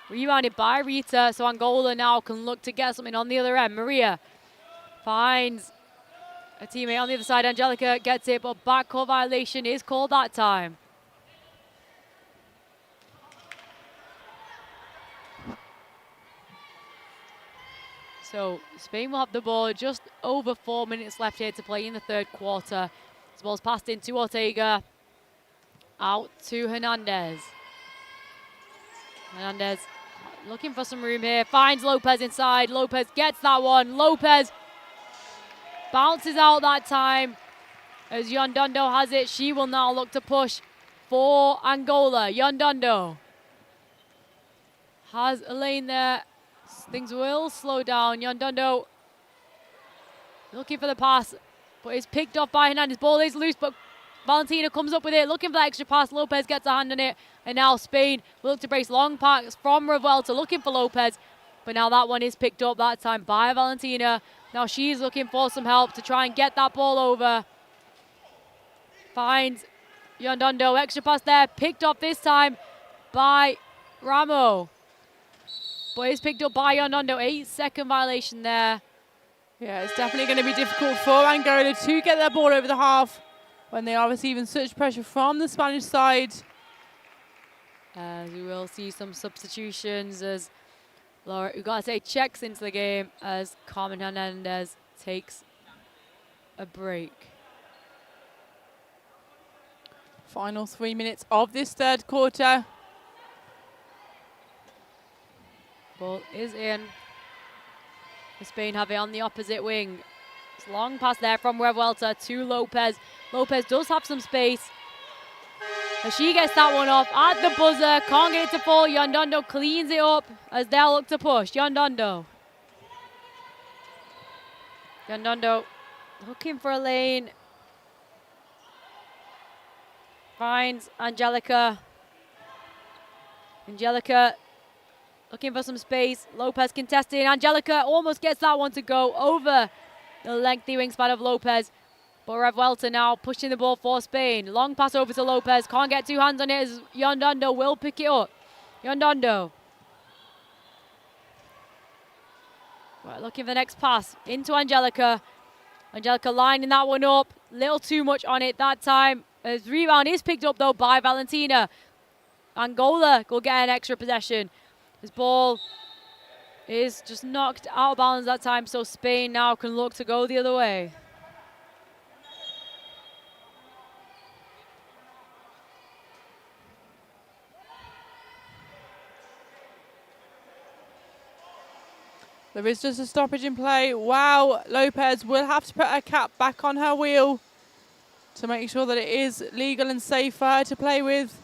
S2: Rebounded by Rita, so Angola now can look to get something on the other end. Maria finds a teammate on the other side. Angelica gets it, but backcourt violation is called that time. So Spain will have the ball. Just over 4 minutes left here to play in the third quarter. This ball's passed into Ortega. Out to Hernandez. Hernandez looking for some room here. Finds Lopez inside. Lopez gets that one. Lopez bounces out that time. As Yondondo has it, she will now look to push for Angola. Yondondo has a lane there. Things will slow down. Yondondo looking for the pass, but it's picked off by Hernandez. Ball is loose, but Valentina comes up with it, looking for the extra pass. Lopez gets a hand on it, and now Spain will look to brace. Long pass from Revuelta, looking for Lopez, but now that one is picked up that time by Valentina. Now she's looking for some help to try and get that ball over. Finds Yondondo, extra pass there, picked up this time by Ramo. But it's picked up by Yondondo, 8-second violation there.
S3: Yeah, it's definitely going to be difficult for Angola to get their ball over the half when they are receiving such pressure from the Spanish side.
S2: As we will see some substitutions as Laura Ugarte checks into the game as Carmen Hernandez takes a break.
S3: Final 3 minutes of this third quarter.
S2: Ball is in. Spain have it on the opposite wing. It's a long pass there from Revuelta to Lopez. Lopez does have some space. As she gets that one off at the buzzer. Can't get it to fall. Yondondo cleans it up as they'll look to push. Yondondo looking for a lane. Finds Angelica. Angelica looking for some space. Lopez contesting. Angelica almost gets that one to go over the lengthy wingspan of Lopez. But Revuelta now pushing the ball for Spain. Long pass over to Lopez. Can't get two hands on it as Yondondo will pick it up. Yondondo. Right, looking for the next pass into Angelica. Angelica lining that one up. Little too much on it that time. His rebound is picked up though by Valentina. Angola will get an extra possession. His ball is just knocked out of bounds that time, so Spain now can look to go the other way.
S3: There is just a stoppage in play. Wow, Lopez will have to put her cap back on her wheel to make sure that it is legal and safe for her to play with.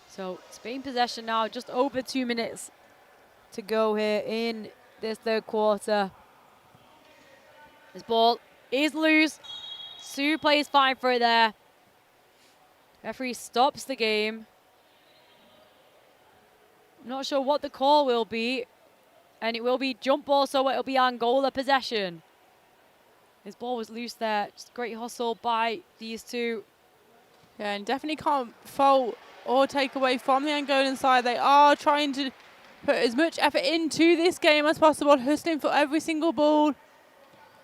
S2: So Spain possession now, just over 2 minutes to go here in this third quarter. This ball is loose. Two players fighting for it there. Referee stops the game. Not sure what the call will be. And it will be jump ball, so it'll be Angola possession. His ball was loose there. Just great hustle by these two.
S3: Yeah, and definitely can't fault or take away from the Angolan side. They are trying to put as much effort into this game as possible, hustling for every single ball.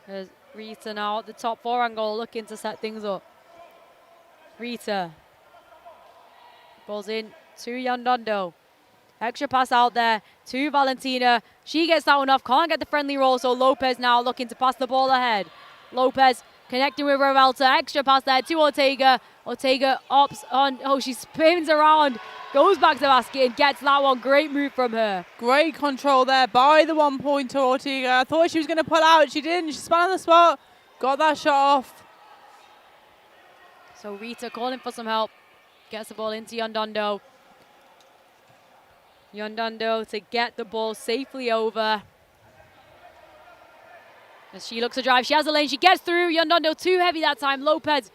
S2: There's Rita now at the top for Angola, looking to set things up. Rita. Ball's in to Yondondo. Extra pass out there to Valentina. She gets that one off. Can't get the friendly roll, so Lopez now looking to pass the ball ahead. Lopez connecting with Revuelta. Extra pass there to Ortega. Ortega opts on. Oh, she spins around. Goes back to the basket and gets that one. Great move from her.
S3: Great control there by the one-pointer Ortega. I thought she was going to pull out. She didn't. She spun on the spot. Got that shot off.
S2: So Rita calling for some help. Gets the ball into Yondondo. Yondondo to get the ball safely over. As she looks to drive, she has a lane, she gets through. Yondondo too heavy that time. Lopez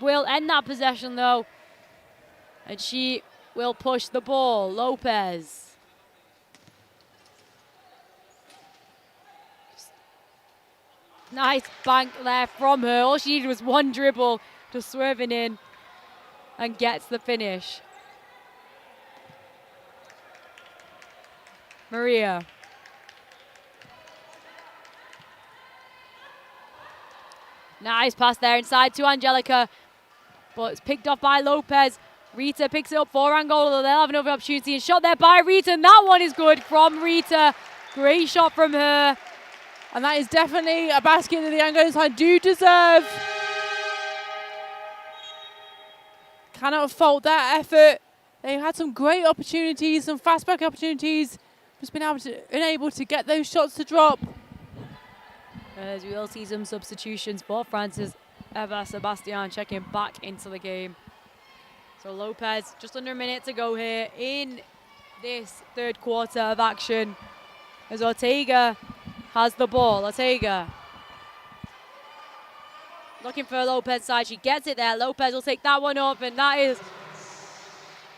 S2: will end that possession though. And she will push the ball. Lopez. Nice bank there from her. All she needed was one dribble, just swerving in and gets the finish. Maria. Nice pass there inside to Angelica, but it's picked off by Lopez. Rita picks it up for Angola. They'll have another opportunity. And shot there by Rita. And that one is good from Rita. Great shot from her.
S3: And that is definitely a basket that the Angolan side do deserve. Cannot fault that effort. They had some great opportunities, some fast break opportunities. Just been unable to get those shots to drop.
S2: As we will see some substitutions for Francis. Eva Sebastian checking back into the game. So Lopez, just under a minute to go here in this third quarter of action. As Ortega has the ball. Ortega looking for Lopez side. She gets it there. Lopez will take that one up, and that is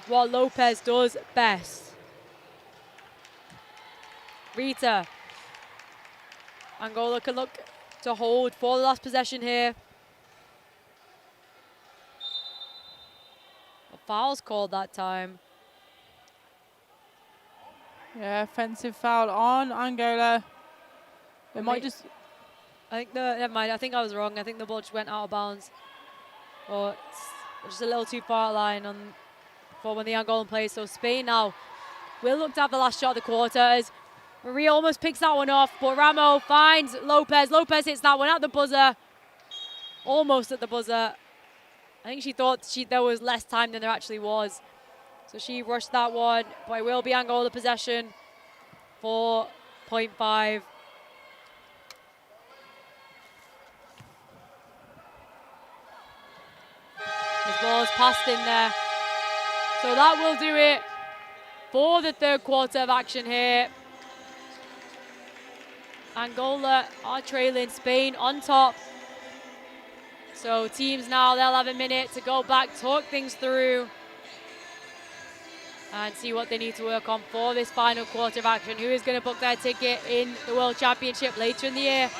S2: what Lopez does best. Rita. Angola can look to hold for the last possession here. A foul's called that time.
S3: Yeah, offensive foul on Angola. It might just...
S2: I think never mind, I think I was wrong. I think the ball just went out of bounds. Or just a little too far out line for when the Angolan plays. So Spain now will look to have the last shot of the quarter as Maria almost picks that one off, but Ramo finds Lopez. Lopez hits that one at the buzzer. Almost at the buzzer. I think she thought there was less time than there actually was. So she rushed that one, but it will be Angola possession for 0.5. This ball is passed in there. So that will do it for the third quarter of action here. Angola are trailing, Spain on top. So teams now, they'll have a minute to go back, talk things through, and see what they need to work on for this final quarter of action. Who is going to book their ticket in the World Championship later in the year?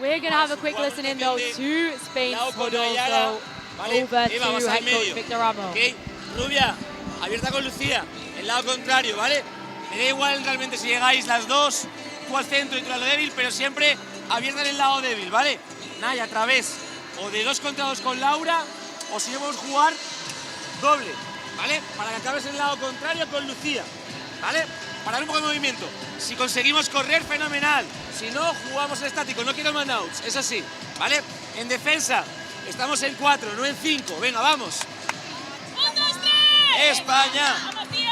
S2: We're going to have a quick listen in though to Spain's huddle. So over to head coach Victor Ramos.
S6: Okay. Rubia, abierta con Lucía, el lado contrario, ¿vale? Me da igual realmente si llegáis las dos, tú al centro y tú al débil, pero siempre abierta en el lado débil, ¿vale? Naya, a través o de 2 contra 2 con Laura, o si no podemos jugar doble, ¿vale? Para que acabes en el lado contrario con Lucía, ¿vale? Para dar un poco de movimiento. Si conseguimos correr, fenomenal. Si no, jugamos estático. No quiero man-outs, eso sí, ¿vale? En defensa, estamos en 4, no en 5. Venga, vamos.
S5: 1, 2, 3.
S6: España.
S5: Vamos, tía.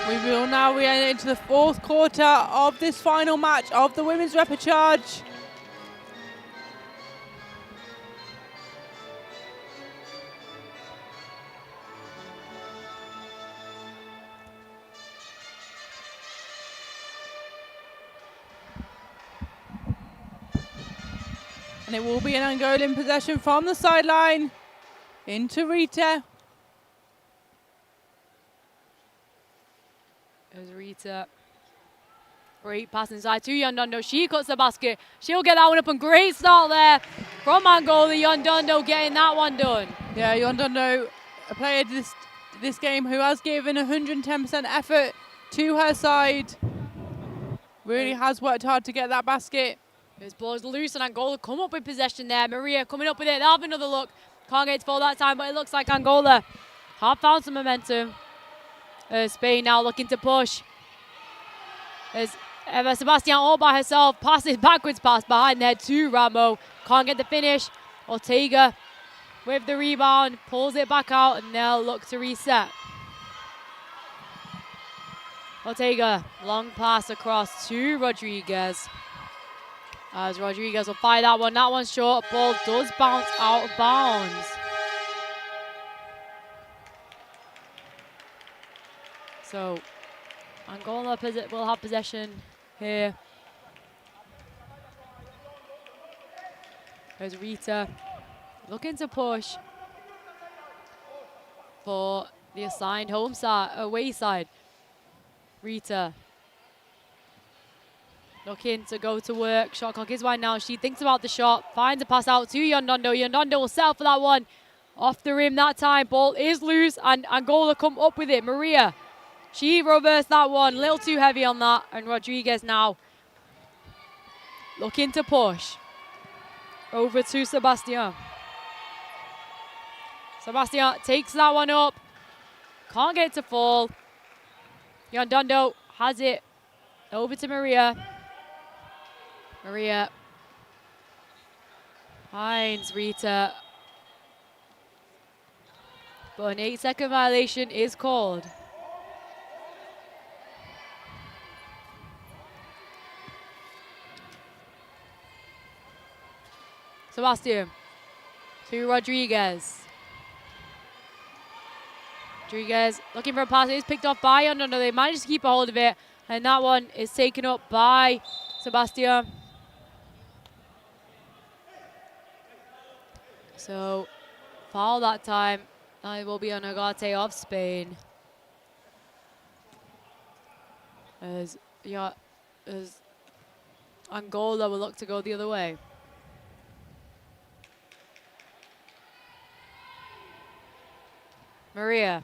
S3: We will now re-enter into the fourth quarter of this final match of the women's repechage. And it will be an Angolan possession from the sideline into Rita.
S2: There's Rita. Great pass inside to Yondondo. She cuts the basket. She'll get that one up, and great start there from Angola. Yondondo getting that one done.
S3: Yeah, Yondondo, a player this game who has given 110% effort to her side. Really has worked hard to get that basket.
S2: This ball is loose, and Angola come up with possession there. Maria coming up with it. They'll have another look. Can't get it full that time, but it looks like Angola have found some momentum. Spain now looking to push. As Eva Sebastian all by herself. Passes backwards pass behind there to Ramo. Can't get the finish. Ortega with the rebound. Pulls it back out and they'll look to reset. Ortega, long pass across to Rodriguez. As Rodriguez will fire that one. That one's short. Ball does bounce out of bounds. So, Angola will have possession here. There's Rita looking to push for the assigned home side, away side. Rita looking to go to work. Shot clock is winding now. She thinks about the shot. Finds a pass out to Yondondo. Yondondo will settle for that one. Off the rim that time. Ball is loose and Angola come up with it. Maria, she reversed that one. A little too heavy on that. And Rodriguez now looking to push. Over to Sebastian. Sebastian takes that one up. Can't get it to fall. Yondondo has it. Over to Maria. Maria finds Rita. But an 8-second violation is called. Sebastian to Rodriguez. Rodriguez looking for a pass. It is picked off by Yondondo. They managed to keep a hold of it. And that one is taken up by Sebastian. So, foul that time. It will be on Agate of Spain. As Angola will look to go the other way. Maria.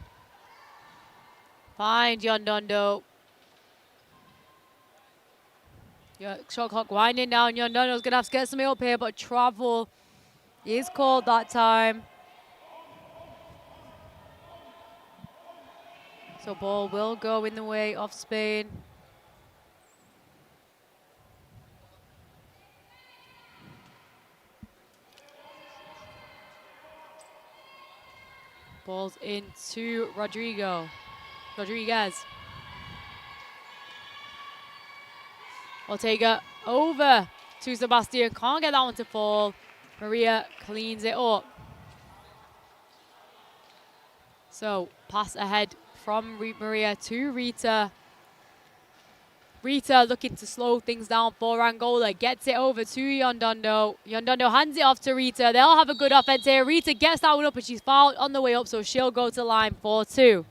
S2: Find Yondondo. Shot clock winding down. Yondondo's going to have to get something up here, but travel is called that time. So ball will go in the way of Spain. Ball's into Rodriguez. Ortega over to Sebastian. Can't get that one to fall. Maria cleans it up. So pass ahead from Maria to Rita. Rita looking to slow things down for Angola. Gets it over to Yondondo. Yondondo hands it off to Rita. They'll have a good offense here. Rita gets that one up, and she's fouled on the way up, so she'll go to line for 2.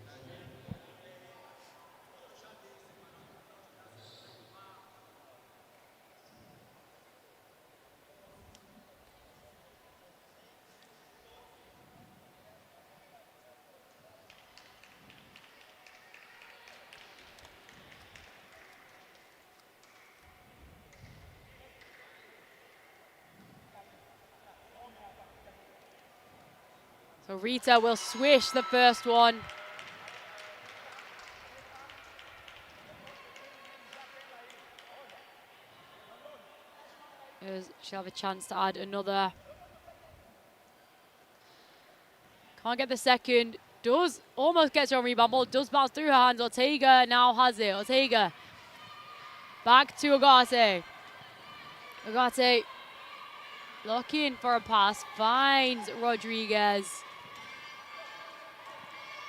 S2: So Rita will swish the first one. She'll have a chance to add another. Can't get the second. Does almost get her on rebound. Ball does bounce through her hands. Ortega now has it. Ortega back to Agate. Agate looking for a pass. Finds Rodriguez.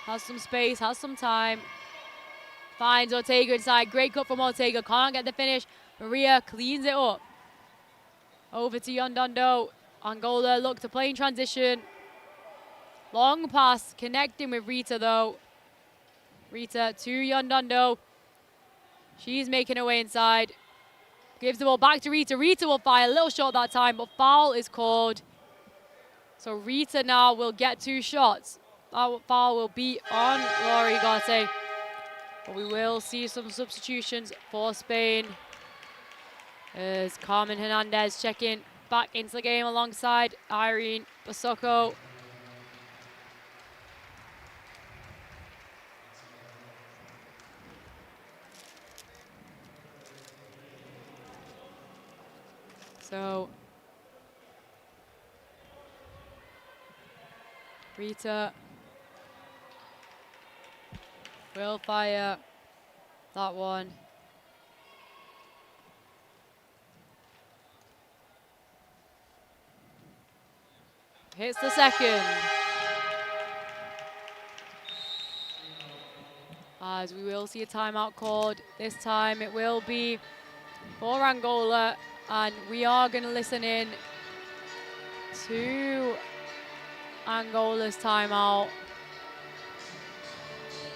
S2: Has some space, has some time. Finds Ortega inside. Great cut from Ortega. Can't get the finish. Maria cleans it up. Over to Yondondo. Angola look to play in transition. Long pass connecting with Rita though. Rita to Yondondo. She's making her way inside. Gives the ball back to Rita. Rita will fire a little short that time, but foul is called. So Rita now will get 2 shots. That foul will be on Laurie Garte. But we will see some substitutions for Spain. As Carmen Hernandez checking back into the game alongside Irene Basoko. So Rita will fire that one. Hits the second. As we will see a timeout called. This time it will be for Angola, and we are going to listen in to Angola's timeout.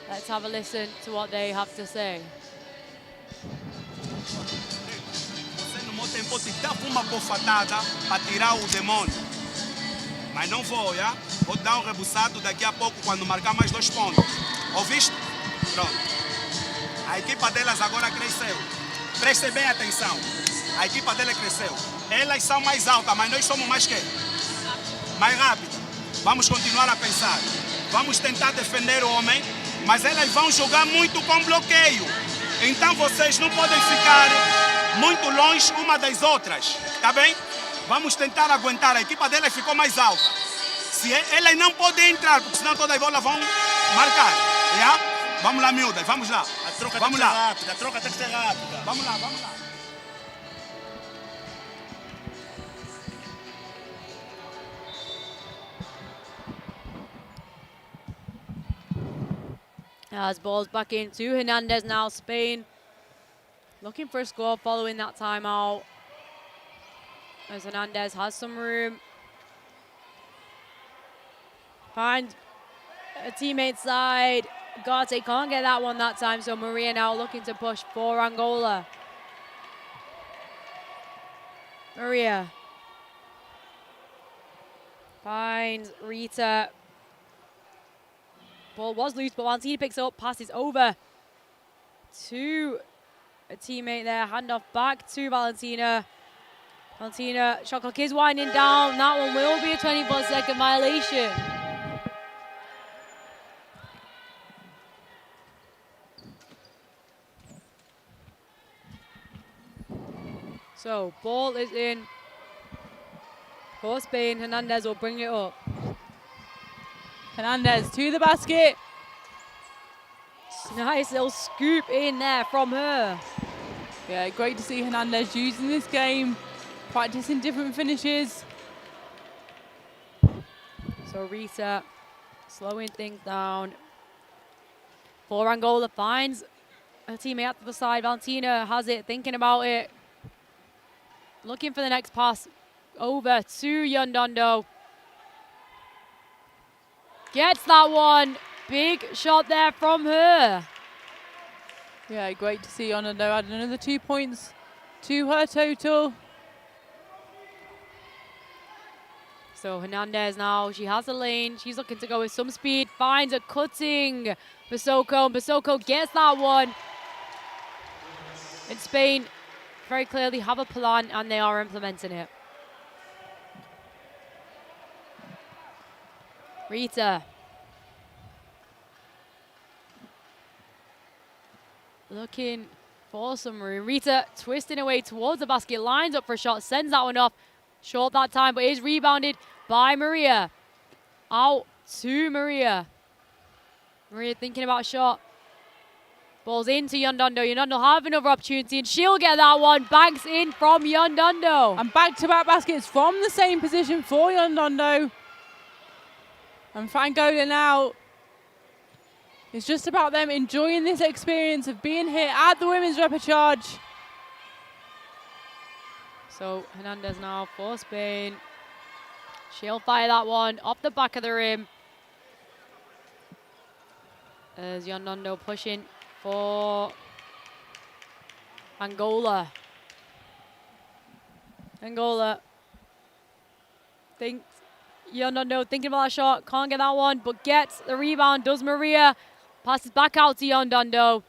S2: Let's have a listen to what they have to say.
S4: Você no meu tempo te dava uma bofatada para tirar o demônio. Mas não vou, já? Vou dar um rebuçado daqui a pouco quando marcar mais 2 pontos. Ouviste? Pronto. A equipa delas agora cresceu. Prestem bem atenção. A equipa dela cresceu. Elas são mais altas, mas nós somos mais quê? Mais rápidas. Vamos continuar a pensar. Vamos tentar defender o homem, mas elas vão jogar muito com bloqueio. Então vocês não podem ficar muito longe uma das outras. Tá bem? Vamos tentar aguentar. A equipa delas ficou mais alta. Se elas não podem entrar, porque senão todas as bolas vão marcar. Yeah? Vamos lá, miúdas. Vamos lá.
S5: A troca
S4: vamos
S5: tem que
S4: lá.
S5: ser rápida, a troca tem que ser rápida.
S4: Vamos lá, vamos lá.
S2: As ball's back into Hernandez now. Spain looking for a score following that timeout. As Hernandez has some room. Finds a teammate side. Garte can't get that one that time, so Maria now looking to push for Angola. Maria finds Rita. Ball was loose, but Valentina picks up, passes over to a teammate there. Handoff back to Valentina. Valentina, shot clock is winding down. That one will be a 24-second violation. So, ball is in for Spain. Hernandez will bring it up.
S3: Hernandez to the basket.
S2: Nice little scoop in there from her.
S3: Yeah, great to see Hernandez using this game, practicing different finishes.
S2: So Rita slowing things down. For Angola finds her teammate at the side. Valentina has it, thinking about it. Looking for the next pass over to Yondondo. Gets that one. Big shot there from her.
S3: Yeah, great to see Yondondo add another 2 points to her total.
S2: So Hernandez now, she has a lane. She's looking to go with some speed. Finds a cutting Basoko, and Basoko gets that one. And Spain very clearly have a plan, and they are implementing it. Rita. Looking for some room. Rita twisting away towards the basket, lines up for a shot, sends that one off. Short that time, but is rebounded by Maria. Out to Maria. Maria thinking about a shot. Ball's into Yondondo. Yondondo have another opportunity, and she'll get that one. Banks in from Yondondo.
S3: And back-to-back baskets from the same position for Yondondo. And Angola now, it's just about them enjoying this experience of being here at the women's repechage.
S2: So Hernandez now for Spain. She'll fire that one off the back of the rim. As Yondondo pushing for Angola. Angola thinks Yondondo thinking about that shot, can't get that one, but gets the rebound. Does Maria. Passes back out to Yondondo.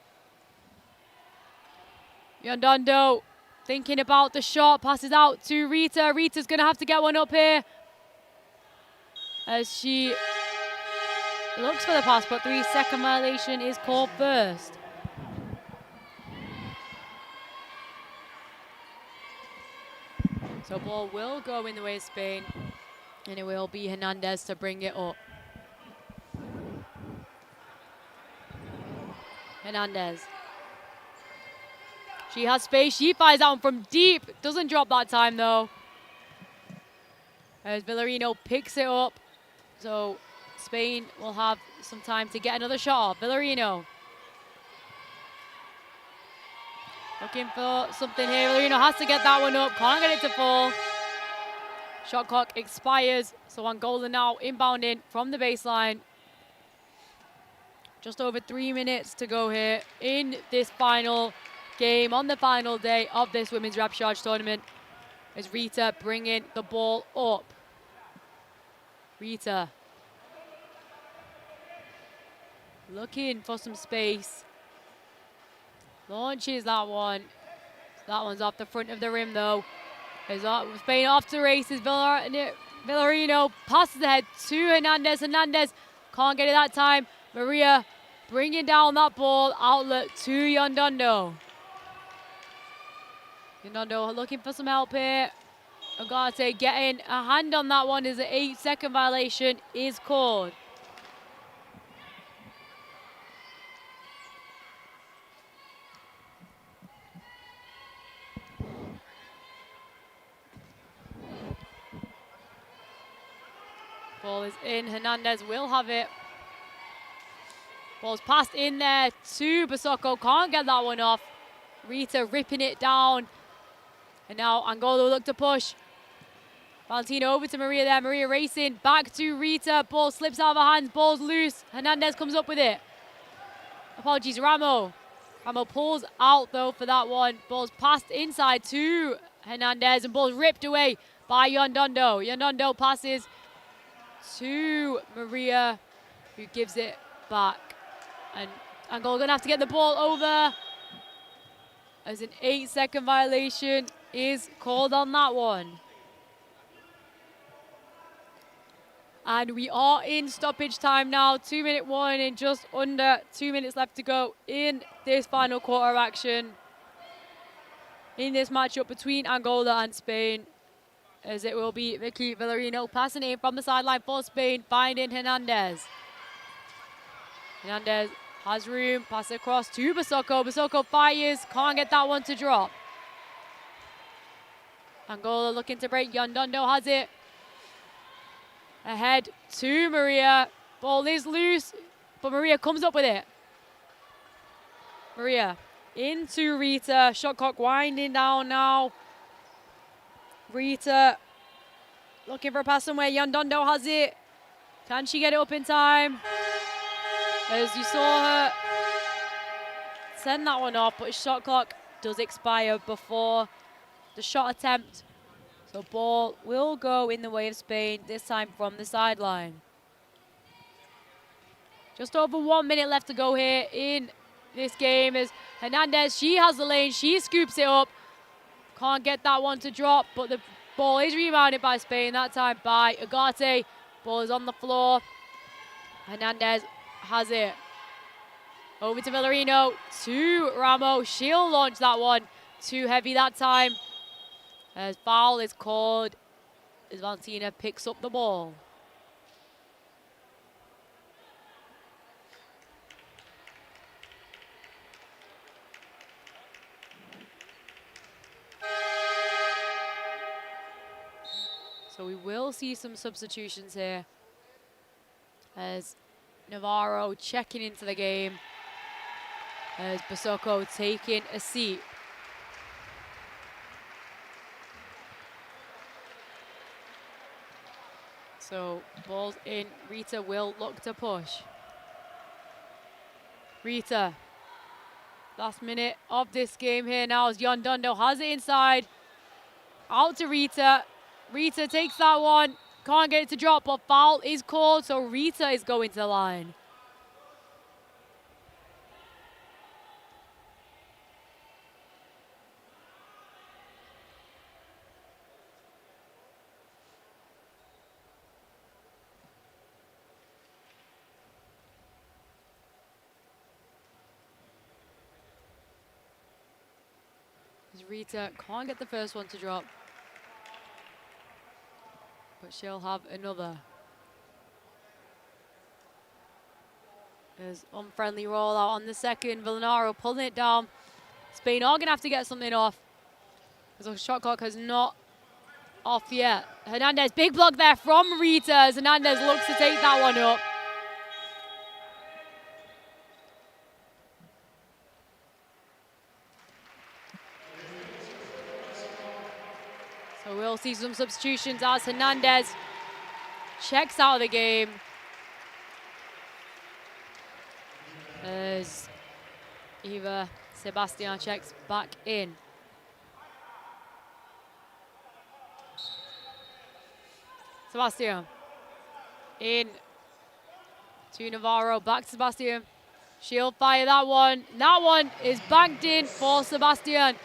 S2: Yondondo thinking about the shot, passes out to Rita. Rita's going to have to get one up here as she looks for the pass, but 3-second violation is called first. So ball will go in the way of Spain, and it will be Hernandez to bring it up. Hernandez. She has space. She fires that one from deep. Doesn't drop that time, though. As Villarino picks it up. So Spain will have some time to get another shot off. Villarino. Looking for something here. Villarino has to get that one up. Can't get it to fall. Shot clock expires. So Angola now inbounding from the baseline. Just over 3 minutes to go here in this final game on the final day of this women's repechage tournament. As Rita bringing the ball up. Rita looking for some space. Launches that one. That one's off the front of the rim though. Spain off to races. Villarino passes ahead to Hernandez. Hernandez can't get it that time. Maria bringing down that ball. Outlet to Yondondo. Yondondo looking for some help here. Agate getting a hand on that one as an 8-second violation is called. Ball is in. Hernandez will have it. Ball's passed in there to Basoko. Can't get that one off. Rita ripping it down. And now Angola will look to push. Valentino over to Maria there. Maria racing back to Rita. Ball slips out of her hands. Ball's loose. Hernandez comes up with it. Apologies, Ramo. Ramo pulls out though for that one. Ball's passed inside to Hernandez and ball's ripped away by Yondondo. Yondondo passes to Maria, who gives it back. And Angola gonna have to get the ball over as an 8-second violation is called on that one. And we are in stoppage time now. 2-minute warning and just under 2 minutes left to go in this final quarter of action. In this matchup between Angola and Spain. As it will be Vicky Villarino passing in from the sideline for Spain, finding Hernandez. Hernandez has room, pass it across to Basoko. Basoko fires, can't get that one to drop. Angola looking to break. Yondondo has it. Ahead to Maria. Ball is loose, but Maria comes up with it. Maria into Rita. Shot clock winding down now. Rita looking for a pass somewhere. Yondondo has it. Can she get it up in time? As you saw her send that one off, but shot clock does expire before the shot attempt. So ball will go in the way of Spain, this time from the sideline. Just over 1 minute left to go here in this game as Hernandez, she has the lane, she scoops it up. Can't get that one to drop, but the ball is rebounded by Spain, that time by Agate. Ball is on the floor. Hernandez has it. Over to Villarino, to Ramo. She'll launch that one. Too heavy that time. As foul is called as Valentina picks up the ball. So we will see some substitutions here as Navarro checking into the game as Basoko taking a seat. So ball's in. Rita will look to push. Rita. Last minute of this game here now as Yondondo has it inside. Out to Rita. Rita takes that one. Can't get it to drop, but foul is called, so Rita is going to the line. Rita can't get the first one to drop. but she'll have another. There's unfriendly rollout on the second. Villanaro pulling it down. Spain are going to have to get something off, as the shot clock has not off yet. Hernandez, big block there from Rita as Hernandez looks to take that one up. So we'll see some substitutions as Hernandez checks out of the game. As Eva Sebastian checks back in. Sebastian in to Navarro, back to Sebastian. She'll fire that one. That one is banked in for Sebastian.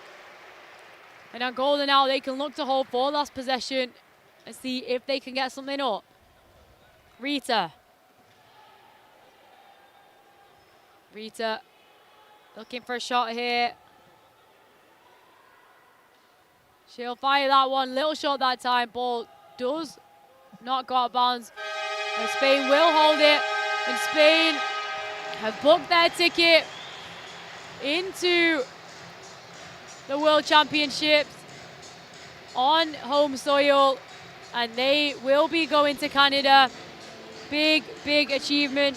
S2: And Angola now, they can look to hold for last possession and see if they can get something up. Rita looking for a shot here. She'll fire that one. Little shot that time. Ball does not go out of bounds. And Spain will hold it. And Spain have booked their ticket into the World Championships on home soil. And they will be going to Canada. Big, big achievement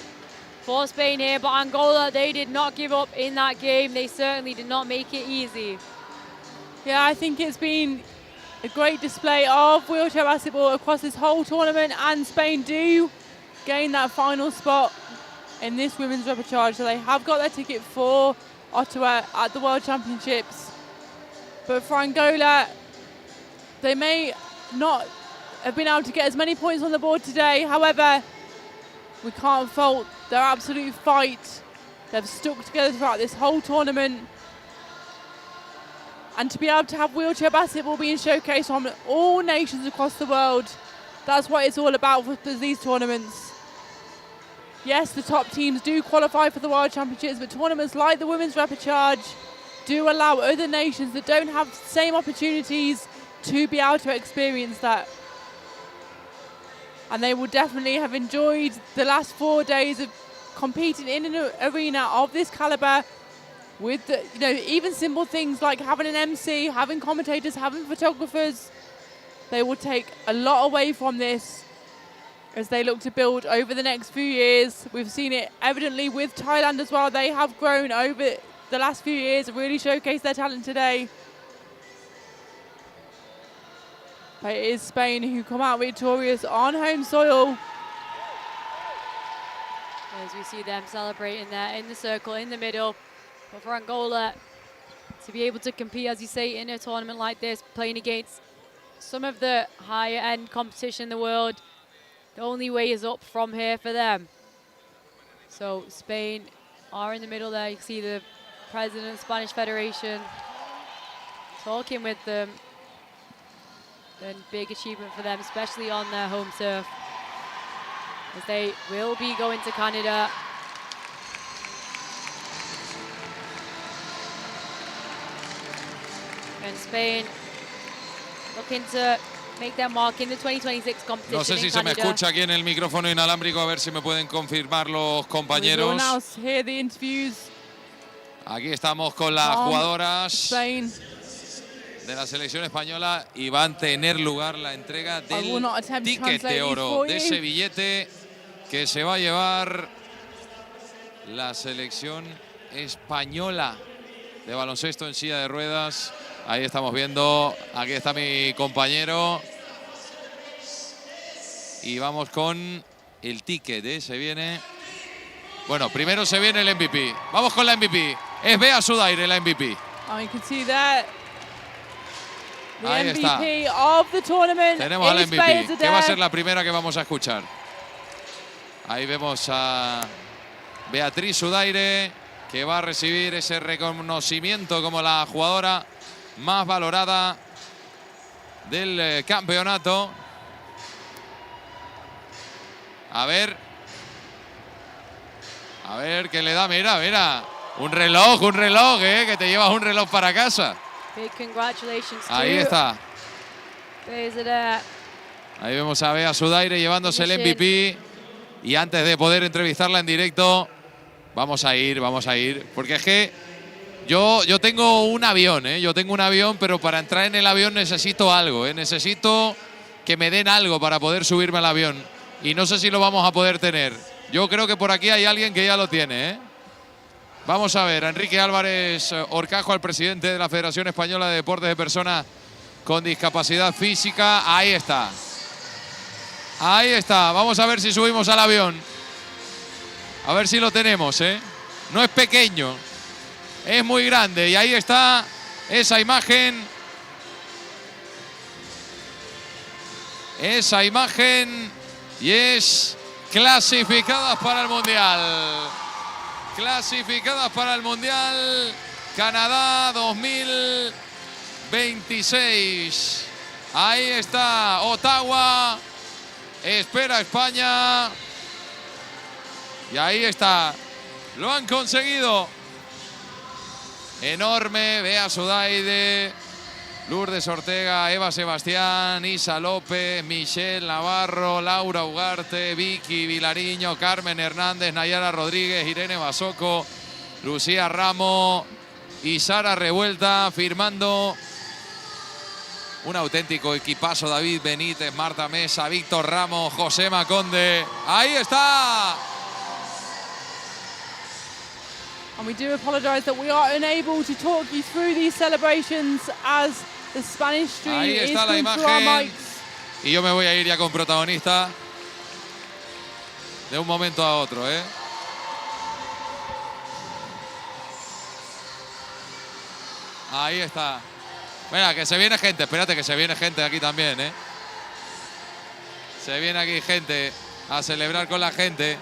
S2: for Spain here, but Angola, they did not give up in that game. They certainly did not make it easy.
S3: Yeah, I think it's been a great display of wheelchair basketball across this whole tournament, and Spain do gain that final spot in this women's repechage. So they have got their ticket for Ottawa at the World Championships. But for Angola, they may not have been able to get as many points on the board today. However, we can't fault their absolute fight. They've stuck together throughout this whole tournament. And to be able to have wheelchair basketball being showcased on all nations across the world, that's what it's all about for these tournaments. Yes, the top teams do qualify for the World Championships, but tournaments like the Women's Repechage do allow other nations that don't have the same opportunities to be able to experience that. And they will definitely have enjoyed the last 4 days of competing in an arena of this caliber with the, even simple things like having an MC, having commentators, having photographers. They will take a lot away from this as they look to build over the next few years. We've seen it evidently with Thailand as well. They have grown over the last few years, really showcased their talent today. But it is Spain who come out victorious on home soil.
S2: As we see them celebrating there in the circle in the middle. But for Angola to be able to compete, as you say, in a tournament like this, playing against some of the higher end competition in the world, the only way is up from here for them. So Spain are in the middle there. You can see the president of the Spanish Federation talking with them. And big achievement for them, especially on their home turf, as they will be going to Canada. And Spain looking to make their mark in the 2026 competition.
S1: No sé si se me escucha aquí en el micrófono inalámbrico, a ver si me pueden confirmar los compañeros. Aquí estamos con las jugadoras
S3: Spain
S1: de la selección española y va a tener lugar la entrega del ticket de oro, de ese billete que se va a llevar la selección española de baloncesto en silla de ruedas. Ahí estamos viendo, aquí está mi compañero. Y vamos con el ticket, se viene. Bueno, primero se viene el MVP. Vamos con la MVP. Es Bea Sudaire la MVP.
S3: You can see that. The
S1: Ahí
S3: MVP
S1: está.
S3: of the tournament.
S1: Tenemos a la MVP, que va a ser la primera que vamos a escuchar. Ahí vemos a Beatriz Sudaire, que va a recibir ese reconocimiento como la jugadora más valorada del campeonato. A ver qué le da. Mira, un reloj, que te llevas un reloj para casa.
S2: Big congratulations
S1: Ahí
S2: to
S1: está.
S2: Bea Sudaire.
S1: Ahí vemos a Bea Sudaire llevándose el MVP. Y antes de poder entrevistarla en directo, vamos a ir. Porque es que yo tengo un avión, ¿eh? Yo tengo un avión, pero para entrar en el avión necesito algo, ¿eh? Necesito que me den algo para poder subirme al avión. Y no sé si lo vamos a poder tener. Yo creo que por aquí hay alguien que ya lo tiene, ¿eh? Vamos a ver, a Enrique Álvarez Horcajo, al presidente de la Federación Española de Deportes de Personas con Discapacidad Física. Ahí está. Ahí está. Vamos a ver si subimos al avión. A ver si lo tenemos, ¿eh? No es pequeño. Es muy grande. Y ahí está esa imagen. Esa imagen. Y es clasificadas para el Mundial. Clasificadas para el Mundial Canadá 2026. Ahí está Ottawa. Espera España. Y ahí está. Lo han conseguido. Enorme. Bea Sudaide, Lourdes Ortega, Eva Sebastián, Isa López, Michelle Navarro, Laura Ugarte, Vicky Vilariño, Carmen Hernández, Nayara Rodríguez, Irene Basoco, Lucía Ramos y Sara Revuelta firmando un auténtico equipazo. David Benítez, Marta Mesa, Víctor Ramos, José Maconde. ¡Ahí está!
S3: And we do apologise that we are unable to talk you through these celebrations as the Spanish stream
S1: Ahí
S3: is
S1: está la
S3: going through our
S1: imagen.
S3: mics.
S1: Y yo me voy a ir ya con protagonista de un momento a otro, ¿eh? Ahí está. Mira, que se viene gente. Espérate, que se viene gente aquí también, ¿eh? Se viene aquí gente a celebrar con la gente.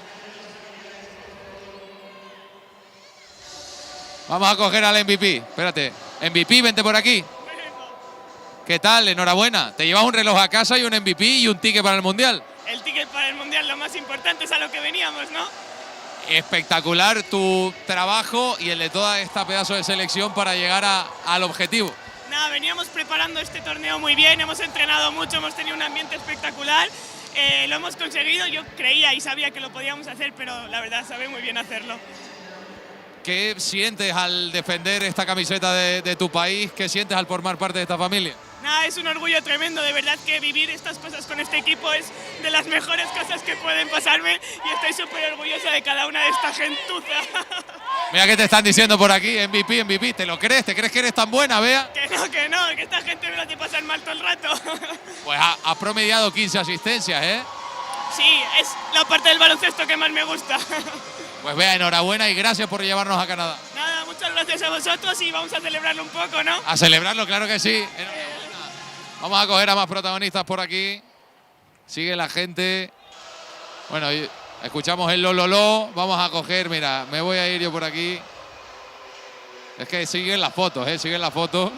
S1: Vamos a coger al MVP. Espérate. MVP, vente por aquí. ¿Qué tal? Enhorabuena. Te llevas un reloj a casa y un MVP y un ticket para el Mundial.
S7: El ticket para el Mundial, lo más importante es a lo que veníamos, ¿no?
S1: Espectacular tu trabajo y el de toda esta pedazo de selección para llegar al objetivo.
S7: Nada, veníamos preparando este torneo muy bien, hemos entrenado mucho, hemos tenido un ambiente espectacular. Lo hemos conseguido, yo creía y sabía que lo podíamos hacer, pero la verdad sabe muy bien hacerlo.
S1: ¿Qué sientes al defender esta camiseta de tu país? ¿Qué sientes al formar parte de esta familia?
S7: Nada, es un orgullo tremendo, de verdad que vivir estas cosas con este equipo es de las mejores cosas que pueden pasarme y estoy súper orgullosa de cada una de esta gentuza.
S1: Mira que te están diciendo por aquí, MVP, MVP, ¿te lo crees? ¿Te crees que eres tan buena, Bea?
S7: Que no, que esta gente me lo hace pasar mal todo el rato.
S1: Pues has promediado 15 asistencias, ¿eh?
S7: Sí, es la parte del baloncesto que más me gusta.
S1: Pues Bea, enhorabuena y gracias por llevarnos a Canadá.
S7: Nada, muchas gracias a vosotros y vamos a celebrarlo un poco, ¿no?
S1: A celebrarlo, claro que sí. Vamos a coger a más protagonistas por aquí. Sigue la gente. Bueno, escuchamos el lololó. Vamos a coger, mira, me voy a ir yo por aquí. Es que siguen las fotos, siguen las fotos.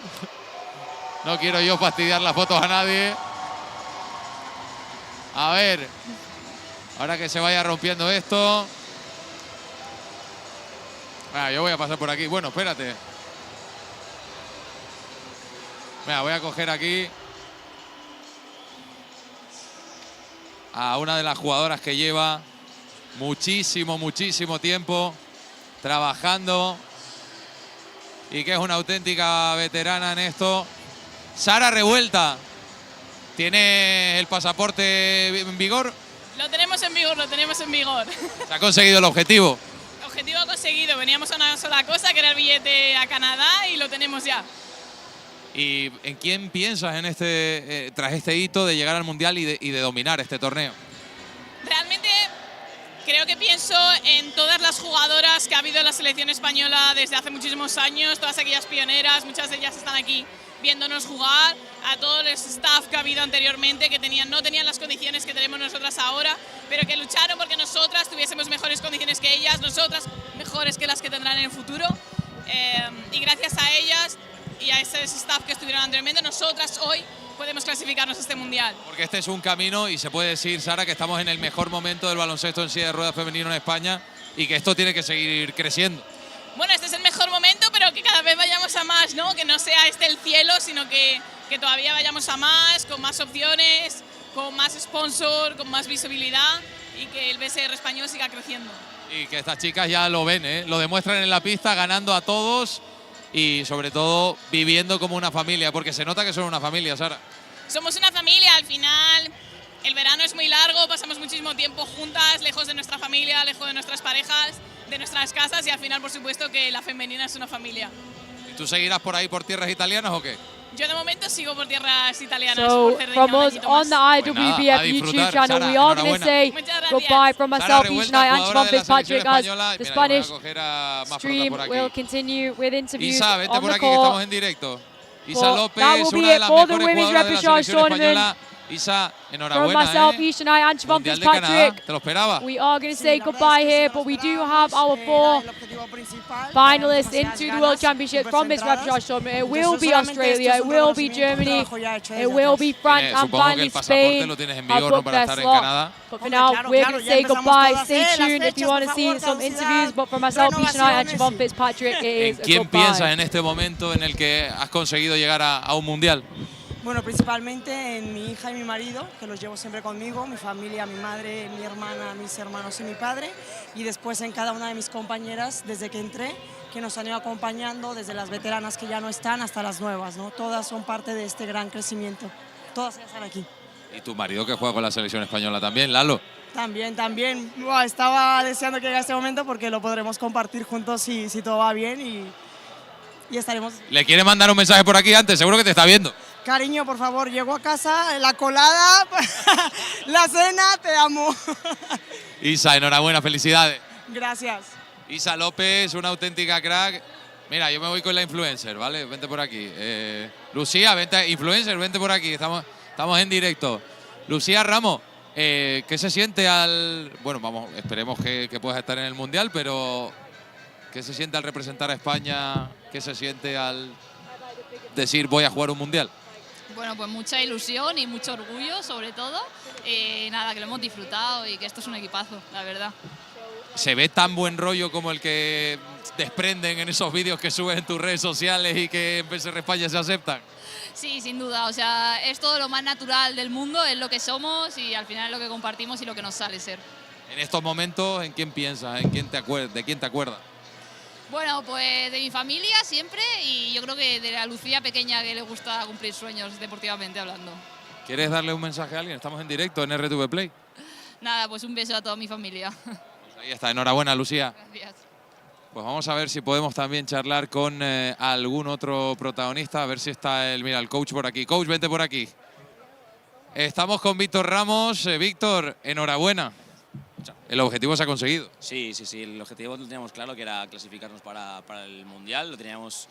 S1: No quiero yo fastidiar las fotos a nadie. A ver, ahora que se vaya rompiendo esto. Yo voy a pasar por aquí. Bueno, espérate. Mira, voy a coger aquí a una de las jugadoras que lleva muchísimo tiempo trabajando y que es una auténtica veterana en esto. Sara Revuelta, ¿tiene el pasaporte en vigor?
S8: Lo tenemos en vigor, lo tenemos en vigor.
S1: ¿Se ha conseguido el objetivo?
S8: Objetivo conseguido, veníamos a una sola cosa, que era el billete a Canadá y lo tenemos ya.
S1: ¿Y en quién piensas en tras este hito de llegar al Mundial y de dominar este torneo?
S8: Realmente creo que pienso en todas las jugadoras que ha habido en la selección española desde hace muchísimos años, todas aquellas pioneras, muchas de ellas están aquí viéndonos jugar, a todo el staff que ha habido anteriormente que no tenían las condiciones que tenemos nosotras ahora, pero que lucharon porque nosotras tuviésemos mejores condiciones que ellas, nosotras mejores que las que tendrán en el futuro, y gracias a ellas y a ese staff que estuvieron anteriormente, nosotras hoy podemos clasificarnos a este Mundial.
S1: Porque este es un camino y se puede decir, Sara, que estamos en el mejor momento del baloncesto en silla de ruedas femenino en España y que esto tiene que seguir creciendo.
S8: Bueno, este es el mejor momento, pero que cada vez vayamos a más, ¿no? Que no sea este el cielo, sino que todavía vayamos a más, con más opciones, con más sponsor, con más visibilidad y que el BSR español siga creciendo.
S1: Y que estas chicas ya lo ven, ¿eh? Lo demuestran en la pista, ganando a todos y sobre todo viviendo como una familia, porque se nota que son una familia, Sara.
S8: Somos una familia, al final el verano es muy largo, pasamos muchísimo tiempo juntas, lejos de nuestra familia, lejos de nuestras parejas, de nuestras casas y al final por supuesto que la femenina es una familia.
S1: ¿Y tú seguirás por ahí por tierras italianas o qué?
S8: Yo de momento sigo por tierras italianas.
S2: So
S8: por
S2: from us on the IWBF YouTube channel, we are going to say goodbye from myself, each night, and Siobhan Fitzpatrick, as the Spanish stream will continue with interviews
S1: Isa, vete
S2: on
S1: por
S2: the
S1: aquí, que estamos
S2: court.
S1: en directo. Isa López,
S2: That will be
S1: una de
S2: it
S1: las
S2: for the
S1: mejores
S2: Women's
S1: jugadoras de la
S2: Repechage
S1: selección española.
S2: Tournament.
S1: Isa,
S2: From
S1: enhorabuena,
S2: myself, each night, and Siobhan
S1: Mundial de Canadá,
S2: Fitzpatrick,
S1: ¿te lo esperaba?
S2: we are going to say goodbye here, but we do have our 4 finalists into the World Championship from this Repechage Tournament. It will be Australia, it will be Germany, it will be France, and
S1: Supongo que
S2: finally
S1: el pasaporte
S2: Spain
S1: lo tienes en
S2: have
S1: vigor, ¿no?
S2: booked
S1: Para
S2: their
S1: estar en
S2: slot.
S1: Canadá.
S2: But for now, we're going to say goodbye. Stay tuned if you want to see some interviews. But for myself, each night, and Siobhan Fitzpatrick, it
S1: ¿En
S2: is a
S1: quién piensas
S2: goodbye.
S1: en este momento en el que has conseguido llegar a un mundial?
S9: Bueno, principalmente en mi hija y mi marido, que los llevo siempre conmigo, mi familia, mi madre, mi hermana, mis hermanos y mi padre, y después en cada una de mis compañeras desde que entré, que nos han ido acompañando desde las veteranas que ya no están hasta las nuevas, ¿no? Todas son parte de este gran crecimiento, todas ya están aquí.
S1: Y tu marido que juega con la selección española también, Lalo.
S9: También. Buah, estaba deseando que llegue este momento porque lo podremos compartir juntos si todo va bien y estaremos...
S1: ¿Le quiere mandar un mensaje por aquí antes? Seguro que te está viendo.
S9: Cariño, por favor, llego a casa, la colada, la cena, te amo.
S1: Isa, enhorabuena, felicidades.
S9: Gracias.
S1: Isa López, una auténtica crack. Mira, yo me voy con la influencer, ¿vale? Vente por aquí. Lucía, vente, influencer, vente por aquí. Estamos en directo. Lucía Ramos, ¿qué se siente al...? Bueno, vamos, esperemos que puedas estar en el Mundial, pero ¿qué se siente al representar a España? ¿Qué se siente al decir voy a jugar un Mundial?
S10: Bueno, pues mucha ilusión y mucho orgullo, sobre todo. Nada, que lo hemos disfrutado y que esto es un equipazo, la verdad.
S1: ¿Se ve tan buen rollo como el que desprenden en esos vídeos que subes en tus redes sociales y que en BSR España se aceptan?
S10: Sí, sin duda. O sea, es todo lo más natural del mundo, es lo que somos y al final es lo que compartimos y lo que nos sale ser.
S1: En estos momentos, ¿en quién piensas? ¿De quién te acuerdas?
S10: Bueno, pues de mi familia siempre y yo creo que de la Lucía pequeña que le gusta cumplir sueños deportivamente hablando.
S1: ¿Quieres darle un mensaje a alguien? Estamos en directo en RTV Play.
S10: Nada, pues un beso a toda mi familia.
S1: Pues ahí está, enhorabuena, Lucía.
S10: Gracias.
S1: Pues vamos a ver si podemos también charlar con algún otro protagonista, a ver si está el coach por aquí. Coach, vente por aquí. Estamos con Víctor Ramos. Víctor, enhorabuena. El objetivo se ha conseguido.
S6: Sí, el objetivo lo teníamos claro, que era clasificarnos para el Mundial. Lo teníamos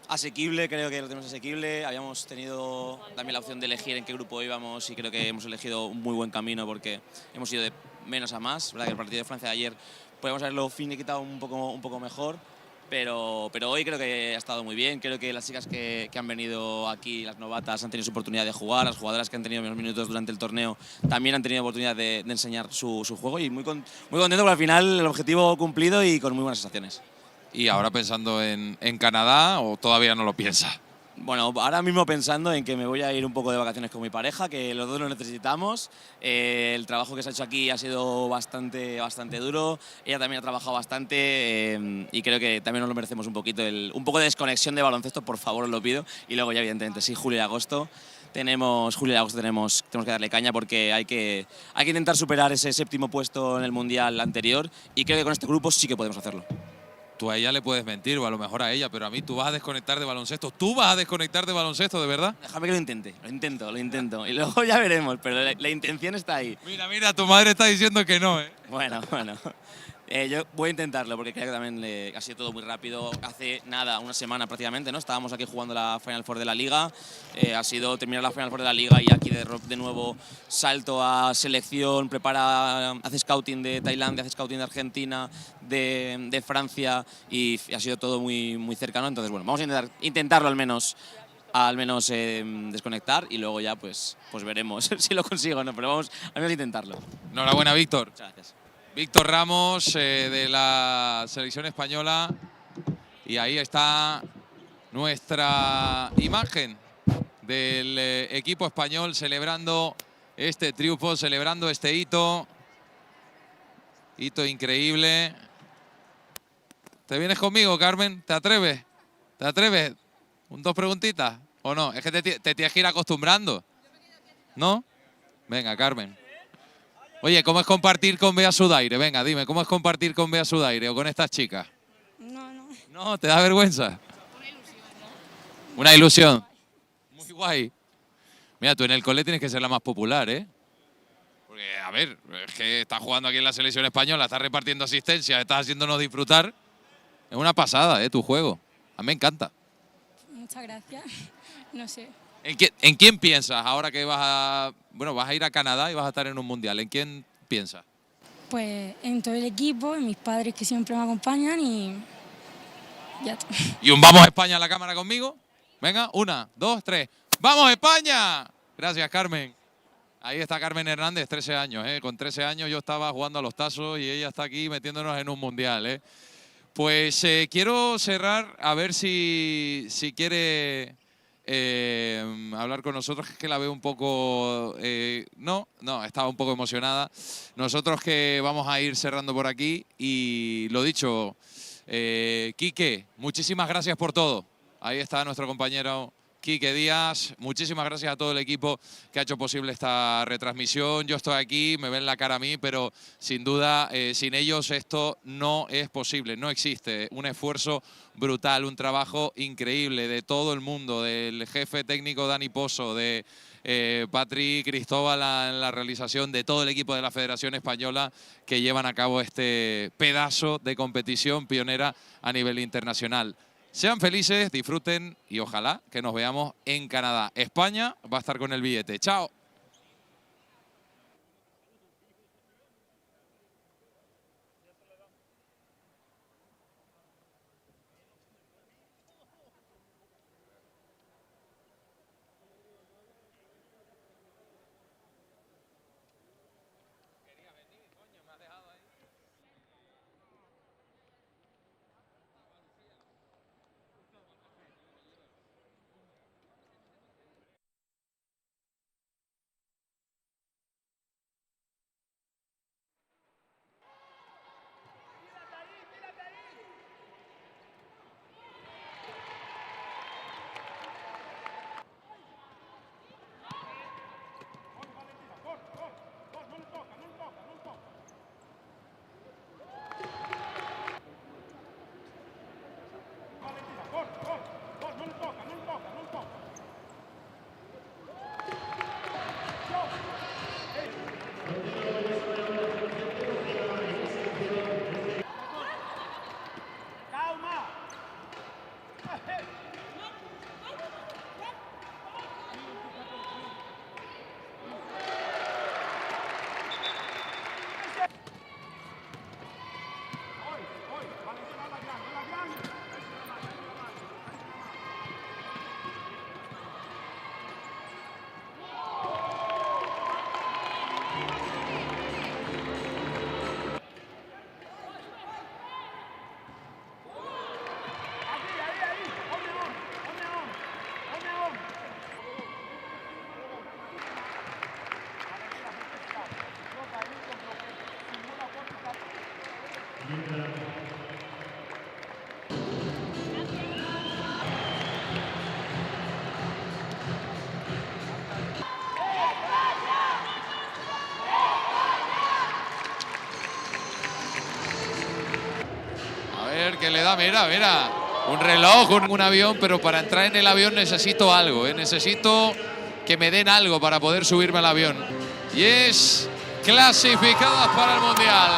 S6: asequible, creo que lo tenemos asequible. Habíamos tenido también la opción de elegir en qué grupo íbamos y creo que hemos elegido un muy buen camino porque hemos ido de menos a más. ¿Verdad? Que el partido de Francia de ayer podemos haberlo finiquitado un poco mejor, pero hoy creo que ha estado muy bien. Creo que las chicas que han venido aquí, las novatas, han tenido su oportunidad de jugar. Las jugadoras que han tenido menos minutos durante el torneo también han tenido oportunidad de enseñar su juego y muy contento porque al final el objetivo cumplido y con muy buenas sensaciones.
S1: ¿Y ahora pensando en Canadá o todavía no lo piensas?
S6: Bueno, ahora mismo pensando en que me voy a ir un poco de vacaciones con mi pareja, que los dos lo necesitamos. El trabajo que se ha hecho aquí ha sido bastante duro. Ella también ha trabajado bastante y creo que también nos lo merecemos un poquito. Un poco de desconexión de baloncesto, por favor, os lo pido. Y luego ya, evidentemente, sí, julio y agosto tenemos que darle caña porque hay que intentar superar ese séptimo puesto en el Mundial anterior y creo que con este grupo sí que podemos hacerlo.
S1: Tú a ella le puedes mentir, o a lo mejor a ella, pero a mí tú vas a desconectar de baloncesto. ¿Tú vas a desconectar de baloncesto, de verdad?
S6: Déjame que lo intento. Y luego ya veremos, pero la intención está ahí.
S1: Mira, tu madre está diciendo que no, ¿eh?
S6: Bueno. Yo voy a intentarlo porque creo que también ha sido todo muy rápido. Hace nada, una semana prácticamente, ¿no? Estábamos aquí jugando la Final Four de la Liga. Ha sido terminar la Final Four de la Liga y aquí de nuevo salto a selección, hace scouting de Tailandia, hace scouting de Argentina, de Francia y ha sido todo muy cercano. Entonces, bueno, vamos a intentarlo al menos desconectar y luego ya pues veremos si lo consigo o no, pero vamos al menos a intentarlo.
S1: Enhorabuena, Víctor.
S6: Muchas gracias.
S1: Víctor Ramos de la selección española y ahí está nuestra imagen del equipo español celebrando este triunfo, celebrando este hito. Hito increíble. ¿Te vienes conmigo, Carmen? ¿Te atreves? ¿Te atreves? ¿Dos preguntitas? ¿O no? Es que te tienes que ir acostumbrando. ¿No? Venga, Carmen. Oye, ¿cómo es compartir con Bea Sudaire? Venga, dime, ¿cómo es compartir con Bea Sudaire o con estas chicas?
S9: No.
S1: No, ¿te da vergüenza? Una ilusión. Muy guay. Mira, tú en el cole tienes que ser la más popular, ¿eh? Porque, a ver, es que estás jugando aquí en la selección española, estás repartiendo asistencia, estás haciéndonos disfrutar. Es una pasada, tu juego. A mí me encanta.
S11: Muchas gracias. No sé.
S1: ¿En quién piensas ahora que vas a ir a Canadá y vas a estar en un mundial? ¿En quién piensas?
S11: Pues en todo el equipo, en mis padres que siempre me acompañan y ya está.
S1: ¿Y un vamos a España a la cámara conmigo? Venga, 1, 2, 3. ¡Vamos España! Gracias, Carmen. Ahí está Carmen Hernández, 13 años. Con 13 años yo estaba jugando a los tazos y ella está aquí metiéndonos en un mundial. Pues quiero cerrar a ver si quiere hablar con nosotros, que es que la veo un poco... no, estaba un poco emocionada. Nosotros que vamos a ir cerrando por aquí y lo dicho, Quique, muchísimas gracias por todo. Ahí está nuestro compañero Quique Díaz. Muchísimas gracias a todo el equipo que ha hecho posible esta retransmisión. Yo estoy aquí, me ven la cara a mí, pero sin duda, sin ellos esto no es posible, no existe. Un esfuerzo brutal, un trabajo increíble de todo el mundo, del jefe técnico Dani Pozo, de Patri Cristóbal en la realización, de todo el equipo de la Federación Española que llevan a cabo este pedazo de competición pionera a nivel internacional. Sean felices, disfruten y ojalá que nos veamos en Canadá. España va a estar con el billete. ¡Chao! Que le da, mira, un reloj, un avión, pero para entrar en el avión necesito algo, necesito que me den algo para poder subirme al avión. Y es clasificadas para el Mundial.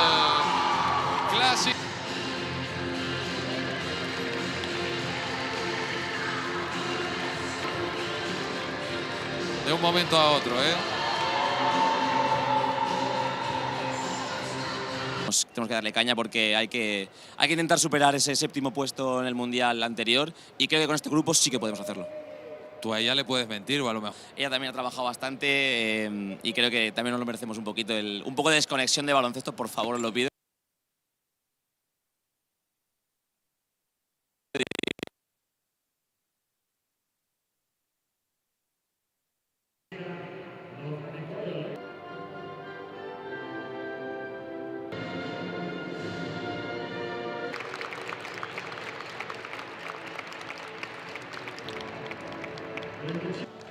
S1: De un momento a otro,
S6: Tenemos que darle caña porque hay que intentar superar ese séptimo puesto en el Mundial anterior y creo que con este grupo sí que podemos hacerlo.
S1: ¿Tú a ella le puedes mentir o a lo mejor?
S6: Ella también ha trabajado bastante y creo que también nos lo merecemos un poquito. Un poco de desconexión de baloncesto, por favor, os lo pido.
S12: Gracias.